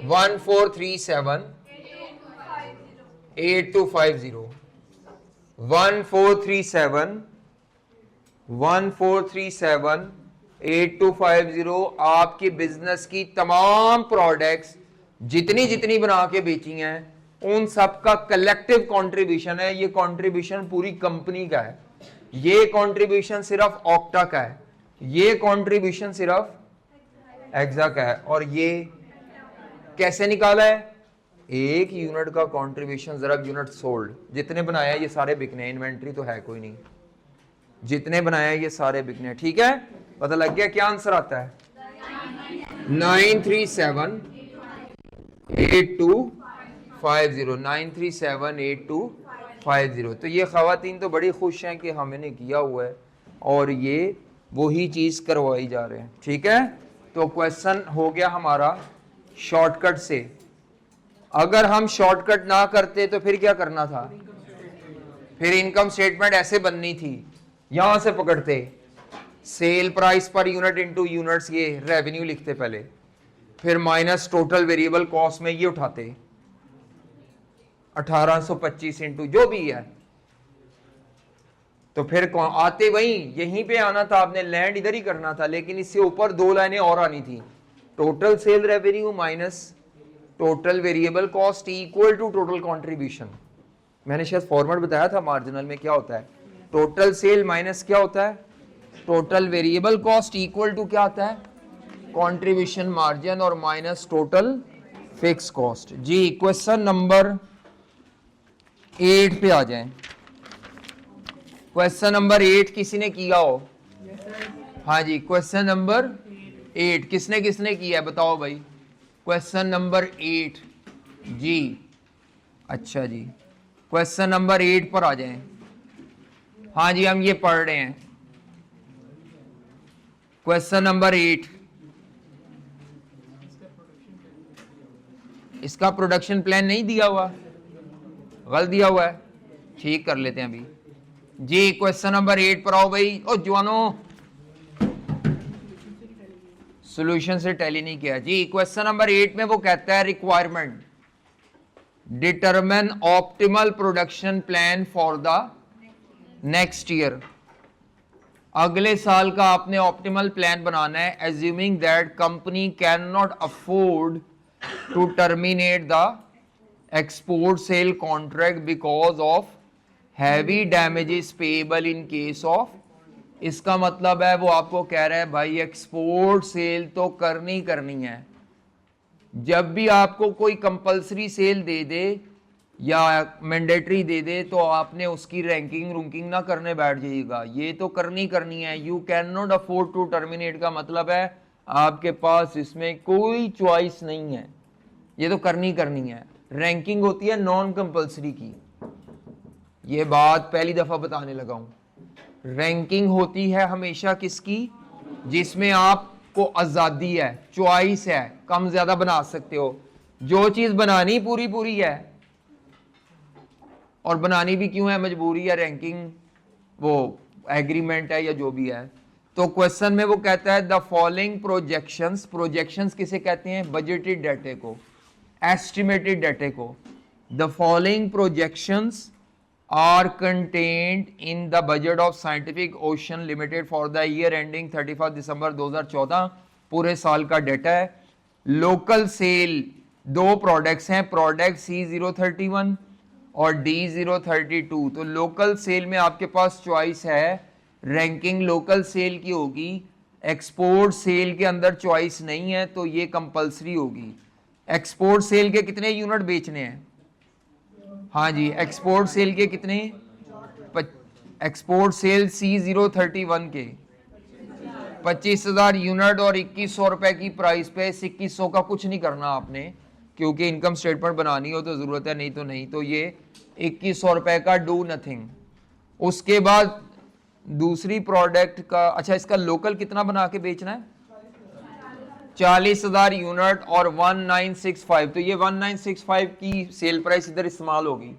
1437 8250, 1437 8250 आपकी बिजनेस की तमाम प्रोडक्ट्स जितनी जितनी बना के बेची हैं उन सब का कलेक्टिव कंट्रीब्यूशन है। ये कंट्रीब्यूशन पूरी कंपनी का है, ये कंट्रीब्यूशन सिर्फ ऑक्टा का है, ये कंट्रीब्यूशन सिर्फ एक्सा का है। और ये कैसे निकाला है, एक यूनिट का कंट्रीब्यूशन ज़रब यूनिट सोल्ड, जितने बनाया है ये सारे बिकने हैं, इन्वेंट्री तो है कोई नहीं, जितने बनाया है ये सारे बिकने हैं। ठीक है, पता लग गया क्या आंसर आता है, 9378250, 9378250। तो ये खवातीन तो बड़ी खुश हैं कि हमने किया हुआ है और ये वही चीज़ करवाई जा रहे हैं। ठीक है, तो क्वेश्चन हो गया हमारा शॉर्टकट से। अगर हम शॉर्टकट ना करते तो फिर क्या करना था, फिर इनकम स्टेटमेंट ऐसे बननी थी, यहां से पकड़ते sale price per unit into units, ये रेवेन्यू लिखते पहले, फिर माइनस टोटल वेरिएबल कॉस्ट में ये उठाते 1825 इंटू जो भी है, तो फिर आते वही यहीं पे आना था, आपने लैंड इधर ही करना था, लेकिन इससे ऊपर दो लाइनें और आनी थी, total sale revenue minus total variable cost equal to total contribution. मैंने शायद फॉर्मेट बताया था मार्जिनल में क्या होता है, टोटल सेल माइनस क्या होता है, total variable cost equal to क्या आता है, कंट्रीब्यूशन मार्जिन, और माइनस टोटल फिक्स कॉस्ट। जी क्वेश्चन नंबर 8 पे आ जाएं। क्वेश्चन नंबर 8 किसी ने किया हो? हाँ जी, क्वेश्चन नंबर 8 किसने किसने किया है बताओ भाई। क्वेश्चन नंबर 8 जी, अच्छा जी, क्वेश्चन नंबर 8 पर आ जाएं। हाँ जी, हम ये पढ़ रहे हैं क्वेश्चन नंबर 8। इसका प्रोडक्शन प्लान नहीं दिया हुआ, गलत दिया हुआ है, ठीक कर लेते हैं अभी जी। क्वेश्चन नंबर 8 पर आओ भाई। ओ जवानों, सॉल्यूशन से टैली नहीं किया जी। क्वेश्चन नंबर 8 में वो कहता है requirement, determine optimal production plan for the next year. अगले साल का आपने ऑप्टिमल प्लान बनाना है, assuming that company can not afford to terminate the export sale contract because of heavy damages payable in case of. इसका मतलब है वो आपको कह रहा है भाई एक्सपोर्ट सेल तो करनी करनी है, जब भी आपको कोई कंपलसरी सेल दे दे या मैंडेटरी दे दे तो आपने उसकी रैंकिंग रूंकिंग ना करने बैठ जाइएगा, ये तो करनी करनी है। You can not afford to terminate का मतलब है आपके पास इसमें कोई चॉइस नहीं है, ये तो करनी करनी है। रैंकिंग होती है नॉन कंपलसरी की, ये बात पहली दफा बताने लगा हूं। रैंकिंग होती है हमेशा किसकी, जिसमें आपको आजादी है, चॉइस है, कम ज्यादा बना सकते हो। जो चीज बनानी पूरी पूरी है, और बनानी भी क्यों है, मजबूरी है, रैंकिंग वो एग्रीमेंट है या जो भी है। तो क्वेश्चन में वो कहता है द फॉलोइंग प्रोजेक्शंस, प्रोजेक्शंस किसे कहते हैं, बजटेड डाटे को, एस्टिमेटेड डाटे को। The following projections are contained in the budget of scientific ocean limited for the year ending 31 December 2014, पूरे साल का डाटा है। लोकल सेल दो प्रोडक्ट्स हैं, प्रोडक्ट C031 और D032। तो लोकल सेल में आपके पास चॉइस है, रैंकिंग लोकल सेल की होगी, एक्सपोर्ट सेल के अंदर चॉइस नहीं है, तो ये कंपलसरी होगी। एक्सपोर्ट सेल के कितने यूनिट बेचने हैं, हाँ जी, एक्सपोर्ट सेल के कितने, एक्सपोर्ट सेल C031 के 25,000 यूनिट और 2100 रुपए की प्राइस पे। 2100 का कुछ नहीं करना आपने, क्योंकि इनकम स्टेटमेंट बनानी हो तो जरूरत है, नहीं तो नहीं। तो ये 2100 रुपए का डू नथिंग। उसके बाद दूसरी प्रोडक्ट का, अच्छा इसका लोकल कितना बना के बेचना है, 40,000 यूनिट और 1965। तो ये 1965 की सेल प्राइस इधर इस्तेमाल होगी।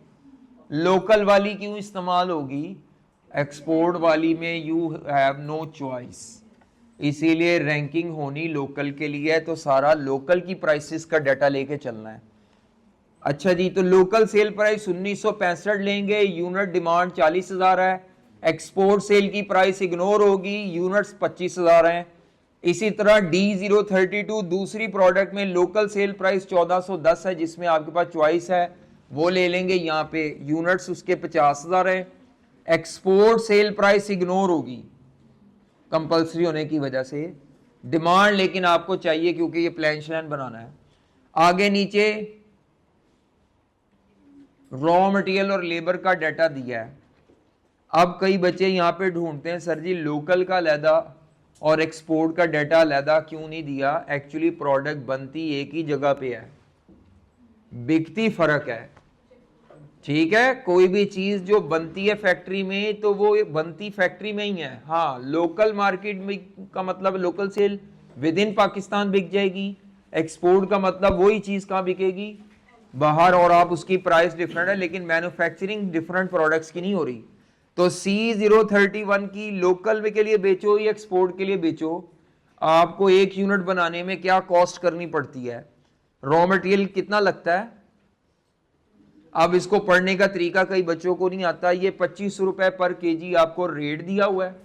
लोकल वाली क्यों इस्तेमाल होगी, एक्सपोर्ट वाली में यू हैव नो चॉइस, इसीलिए रैंकिंग होनी लोकल के लिए है, तो सारा लोकल की प्राइसेस का डाटा लेके चलना है। अच्छा जी, तो लोकल सेल प्राइस 1965 लेंगे, यूनिट डिमांड 40,000 है, एक्सपोर्ट सेल की प्राइस इग्नोर होगी, यूनिट्स 25,000 हैं। इसी तरह D032 दूसरी प्रोडक्ट में लोकल सेल प्राइस 1410 है, जिसमें आपके पास चॉइस है, वो ले लेंगे। यहाँ पे यूनिट्स उसके 50,000 है, एक्सपोर्ट सेल प्राइस इग्नोर होगी कंपल्सरी होने की वजह से, डिमांड लेकिन आपको चाहिए क्योंकि ये प्लान श्लान बनाना है। आगे नीचे रॉ मटेरियल और लेबर का डाटा दिया है। अब कई बच्चे यहाँ पे ढूंढते हैं सर जी लोकल का अलहदा और एक्सपोर्ट का डाटा अलहदा क्यों नहीं दिया। एक्चुअली प्रोडक्ट बनती एक ही जगह पे है, बिकती फर्क है, ठीक है। कोई भी चीज जो बनती है फैक्ट्री में तो वो बनती फैक्ट्री में ही है। हाँ, लोकल मार्केट में का मतलब local cell with in Pakistan बिक जाएगी, एक्सपोर्ट का मतलब वही चीज कहाँ बिकेगी, बाहर, और आप उसकी प्राइस डिफरेंट है, लेकिन मैन्युफैक्चरिंग डिफरेंट प्रोडक्ट्स की नहीं हो रही। तो C031 की लोकल में के लिए बेचो या एक्सपोर्ट के लिए बेचो, आपको एक यूनिट बनाने में क्या कॉस्ट करनी पड़ती है, रॉ मटेरियल कितना लगता है। अब इसको पढ़ने का तरीका कई बच्चों को नहीं आता। ये 25 रुपए पर केजी आपको रेट दिया हुआ है,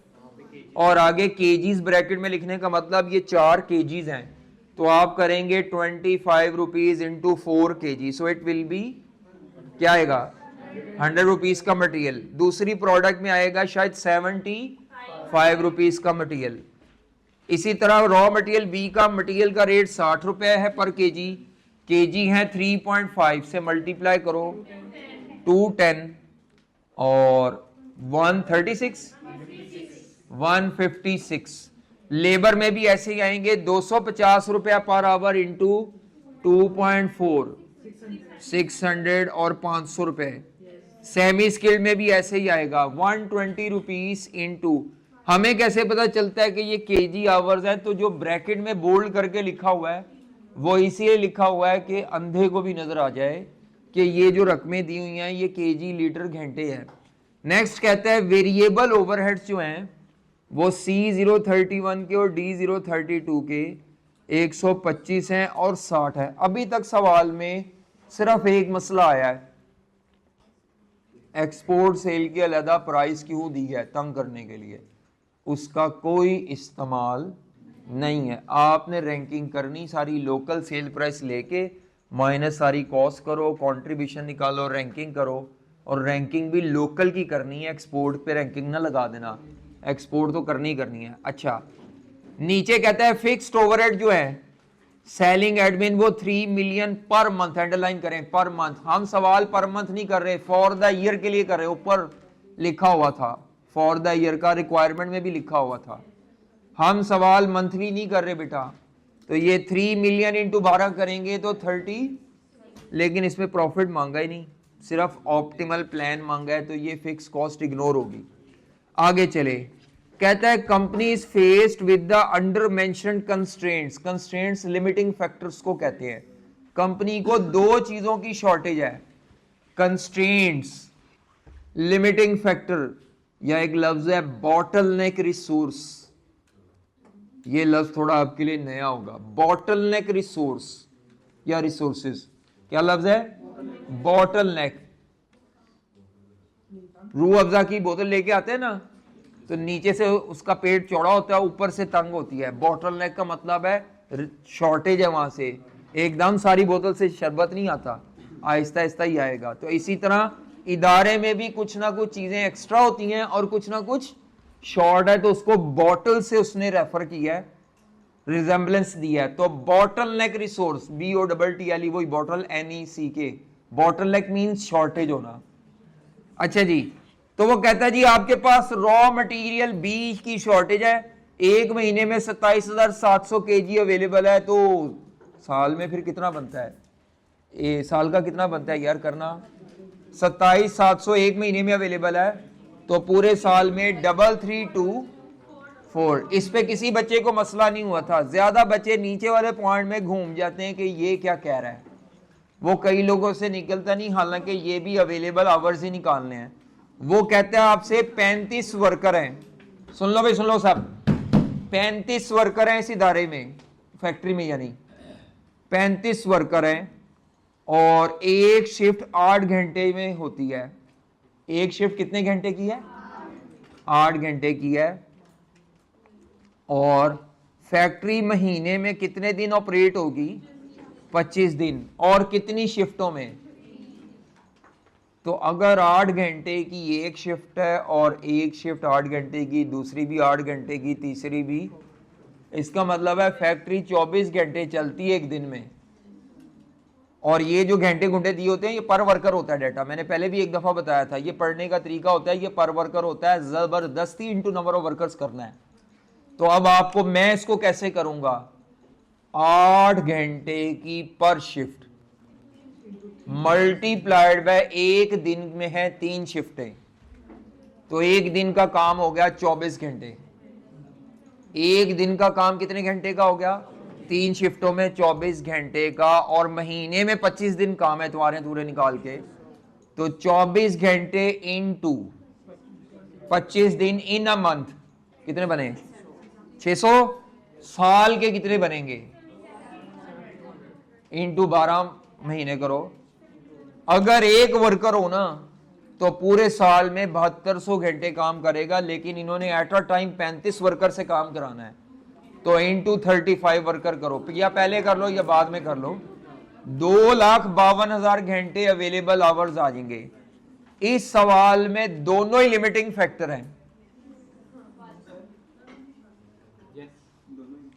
और आगे केजीज ब्रैकेट में लिखने का मतलब ये 4 केजीज हैं, तो आप करेंगे 25 rupees into 4 KG, so it will be क्या आएगा 100 रुपीज का मटेरियल। दूसरी प्रोडक्ट में आएगा शायद 75 रुपीज का मटेरियल। इसी तरह रॉ मटेरियल बी का मटेरियल का रेट 60 रुपए है पर केजी, केजी है 3.5 से मल्टीप्लाई करो 210 और 156। लेबर में भी ऐसे ही आएंगे 250 रुपया पर आवर इंटू 2.4 600 और 500 रुपए। सेमी स्किल्ड में भी ऐसे ही आएगा 120 रुपीज इंटू, हमें कैसे पता चलता है कि ये केजी आवर्स है, तो जो ब्रैकेट में बोल्ड करके लिखा हुआ है वो इसलिए लिखा हुआ है कि अंधे को भी नजर आ जाए कि ये जो रकमें दी हुई हैं ये केजी लीटर घंटे है। नेक्स्ट कहता है वेरिएबल ओवरहेड्स जो हैं वो C031 के और D032 के 125 हैं और 60 है। अभी तक सवाल में सिर्फ एक मसला आया है, एक्सपोर्ट सेल की अलहदा प्राइस क्यों दी है तंग करने के लिए, उसका कोई इस्तेमाल नहीं है। आपने रैंकिंग करनी सारी लोकल सेल प्राइस लेके माइनस सारी कॉस्ट करो, कंट्रीब्यूशन निकालो, रैंकिंग करो, और रैंकिंग भी लोकल की करनी है, एक्सपोर्ट पे रैंकिंग ना लगा देना, एक्सपोर्ट तो करनी करनी है। अच्छा, नीचे कहता है फिक्स्ड ओवरहेड जो है सेलिंग एडमिन वो 3 मिलियन पर मंथ, अंडरलाइन करें पर मंथ। हम सवाल पर मंथ नहीं कर रहे, फॉर द ईयर के लिए कर रहे, ऊपर लिखा हुआ था फॉर द ईयर का, रिक्वायरमेंट में भी लिखा हुआ था। हम सवाल मंथली नहीं कर रहे बेटा, तो ये 3 मिलियन इंटू 12 करेंगे तो 30, लेकिन इसमें प्रॉफिट मांगा ही नहीं, सिर्फ ऑप्टिमल प्लान मांगा है, तो ये फिक्स कॉस्ट इग्नोर होगी। आगे चले, कहता है company is faced with the under mentioned constraints. Constraints limiting factors को कहते हैं। कंपनी को दो चीजों की शॉर्टेज है, कंस्ट्रेंट्स, लिमिटिंग फैक्टर, या एक लफ्ज है बॉटलनेक रिसोर्स। ये लफ्ज थोड़ा आपके लिए नया होगा, बॉटलनेक रिसोर्स या रिसोर्सेज। क्या लफ्ज है? बॉटलनेक। रूह अफ़ज़ा की बोतल लेके आते हैं ना, तो नीचे से उसका पेट चौड़ा होता है, ऊपर से तंग होती है। बॉटलनेक का मतलब है शॉर्टेज है, वहां से एकदम सारी बोतल से शरबत नहीं आता, आहिस्ता आहिस्ता ही आएगा। तो इसी तरह इदारे में भी कुछ ना कुछ चीजें एक्स्ट्रा होती हैं और कुछ ना कुछ शॉर्ट है, तो उसको बॉटल से उसने रेफर किया है, रिजेंबलेंस दिया है। तो बॉटलनेक रिसोर्स, BOTTLE, वही bottle NECK, bottleneck means shortage होना। अच्छा जी, तो वो कहता है जी आपके पास रॉ मटेरियल B की शॉर्टेज है, एक महीने में 27,700 kg अवेलेबल है, तो साल में फिर कितना बनता है? साल का कितना बनता है यार, करना 27,700 एक महीने में अवेलेबल है, तो पूरे साल में 332,4। इस पे किसी बच्चे को मसला नहीं हुआ था। ज्यादा बच्चे नीचे वाले पॉइंट में घूम जाते हैं कि ये क्या कह रहा है, वो कई लोगों से निकलता नहीं, हालांकि ये भी अवेलेबल आवर्स ही निकालने हैं। वो कहते हैं आपसे 35 वर्कर हैं, सुन लो भाई सुन लो सब, 35 वर्कर हैं इस इदारे में, फैक्ट्री में, यानी 35 वर्कर हैं और एक शिफ्ट 8 घंटे में होती है। एक शिफ्ट कितने घंटे की है? 8 घंटे की है। और फैक्ट्री महीने में कितने दिन ऑपरेट होगी? 25 दिन। और कितनी शिफ्टों में? तो अगर 8 घंटे की एक शिफ्ट है और एक शिफ्ट 8 घंटे की, दूसरी भी 8 घंटे की, तीसरी भी, इसका मतलब है फैक्ट्री 24 घंटे चलती है एक दिन में। और ये जो घंटे घंटे दिए होते हैं ये पर वर्कर होता है डाटा, मैंने पहले भी एक दफा बताया था। ये पढ़ने का तरीका होता है, ये पर वर्कर होता है, जबरदस्ती इनटू नंबर ऑफ वर्कर्स करना है। तो अब आपको मैं इसको कैसे करूंगा? 8 घंटे की पर शिफ्ट मल्टीप्लाइड बाय एक दिन में है 3 शिफ्टें, तो एक दिन का काम हो गया 24 घंटे। एक दिन का काम कितने घंटे का हो गया? 3 शिफ्टों में 24 घंटे का। और महीने में 25 दिन काम है तुम्हारे पूरे निकाल के, तो 24 घंटे इनटू 25 दिन इन अ मंथ कितने बने? 600। साल के कितने बनेंगे? इनटू 12 महीने करो। अगर एक वर्कर हो ना तो पूरे साल में 7200 घंटे काम करेगा, लेकिन इन्होंने एट अ टाइम 35 वर्कर से काम कराना है, तो इनटू 35 वर्कर करो, या पहले कर लो या बाद में कर लो, 2,52,000 घंटे अवेलेबल आवर्स आ जाएंगे। इस सवाल में दोनों ही लिमिटिंग फैक्टर हैं।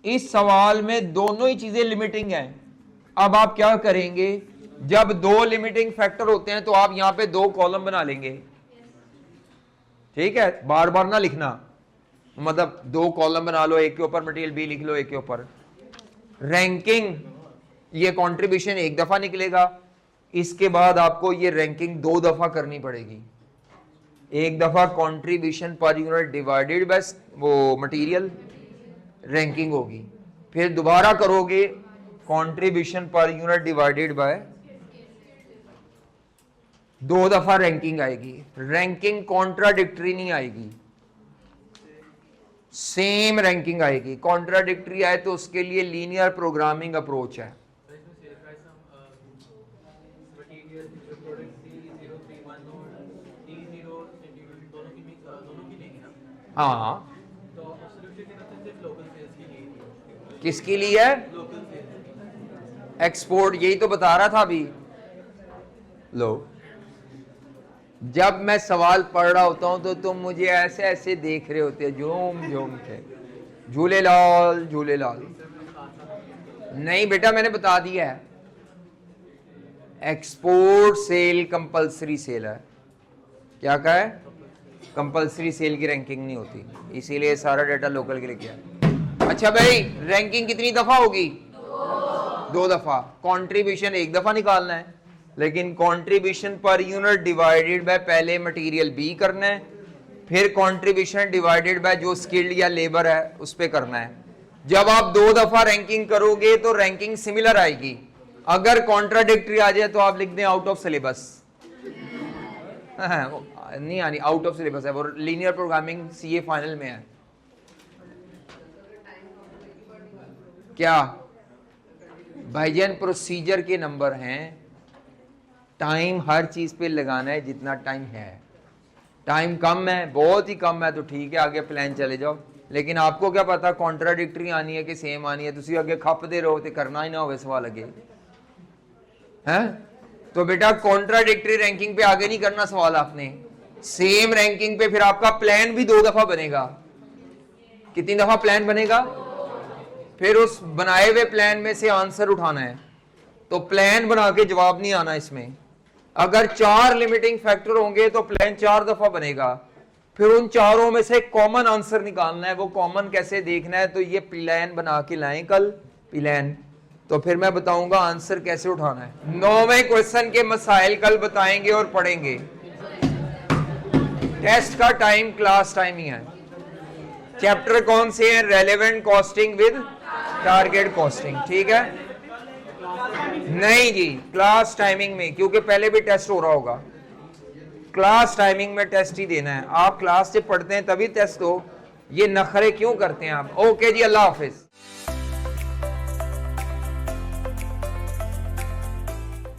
इस सवाल में दोनों ही चीजें लिमिटिंग हैं। अब आप क्या करेंगे? जब दो लिमिटिंग फैक्टर होते हैं तो आप यहां पे 2 कॉलम बना लेंगे, ठीक है? बार बार ना लिखना, मतलब 2 कॉलम बना लो, एक के ऊपर मटेरियल बी लिख लो, एक के ऊपर रैंकिंग। ये कंट्रीब्यूशन एक दफा निकलेगा, इसके बाद आपको ये रैंकिंग 2 दफा करनी पड़ेगी। एक दफा contribution per unit divided by वो मटेरियल रैंकिंग होगी, फिर दोबारा करोगे contribution per unit divided by, 2 दफा रैंकिंग आएगी। रैंकिंग कॉन्ट्राडिक्टरी नहीं आएगी, सेम रैंकिंग आएगी। कॉन्ट्राडिक्टरी आए तो उसके लिए लीनियर प्रोग्रामिंग अप्रोच है। हाँ, किसके लिए है? एक्सपोर्ट, यही तो बता रहा था अभी। लो, जब मैं सवाल पढ़ रहा होता हूं तो तुम मुझे ऐसे ऐसे देख रहे होते हो, झूम झूम के, झूले लाल झूले लाल। नहीं बेटा, मैंने बता दिया है, एक्सपोर्ट सेल कंपलसरी सेल है। क्या कहा है? कंपलसरी सेल की रैंकिंग नहीं होती, इसीलिए सारा डाटा लोकल के लिए किया। अच्छा भाई, रैंकिंग कितनी दफा होगी? 2 दफा। कंट्रीब्यूशन 1 दफा निकालना है, लेकिन contribution per unit divided by पहले मटेरियल बी करना है, फिर कंट्रीब्यूशन डिवाइडेड बाय जो स्किल्ड या लेबर है उस पे करना है। जब आप 2 दफा रैंकिंग करोगे तो रैंकिंग सिमिलर आएगी, अगर कॉन्ट्राडिक्टरी आ जाए तो आप लिख दें आउट ऑफ सिलेबस। नहीं आनी, आउट ऑफ सिलेबस है वो, लीनियर प्रोग्रामिंग सीए फाइनल में है। क्या भाईजान प्रोसीजर के नंबर हैं, टाइम हर चीज पे लगाना है जितना टाइम है। टाइम कम है, बहुत ही कम है तो ठीक है आगे प्लान चले जाओ, लेकिन आपको क्या पता कॉन्ट्राडिक्टरी आनी है कि सेम आनी है, तुसी आगे खपदे रहो तो करना ही ना होवे सवाल अगे हैं। तो बेटा कॉन्ट्राडिक्टरी रैंकिंग पे आगे नहीं करना सवाल आपने, सेम रैंकिंग पे फिर आपका प्लान भी 2 दफा बनेगा। कितनी दफा प्लान बनेगा? फिर उस बनाए हुए प्लान में से आंसर उठाना है, तो प्लान बना के जवाब नहीं आना इसमें। अगर 4 लिमिटिंग फैक्टर होंगे तो प्लान 4 दफा बनेगा, फिर उन चारों में से कॉमन आंसर निकालना है। वो कॉमन कैसे देखना है, तो ये प्लान बना के लाएं कल प्लान, तो फिर मैं बताऊंगा आंसर कैसे उठाना है। 9वें क्वेश्चन के मसाइल कल बताएंगे और पढ़ेंगे। टेस्ट का टाइम क्लास टाइमिंग है। चैप्टर कौन से हैं? Relevant costing with target costing, ठीक है। नहीं जी, क्लास टाइमिंग में, क्योंकि पहले भी टेस्ट हो रहा होगा, क्लास टाइमिंग में टेस्ट ही देना है। आप क्लास से पढ़ते हैं तभी टेस्ट हो, ये नखरे क्यों करते हैं आप? ओके जी, अल्लाह हाफिज।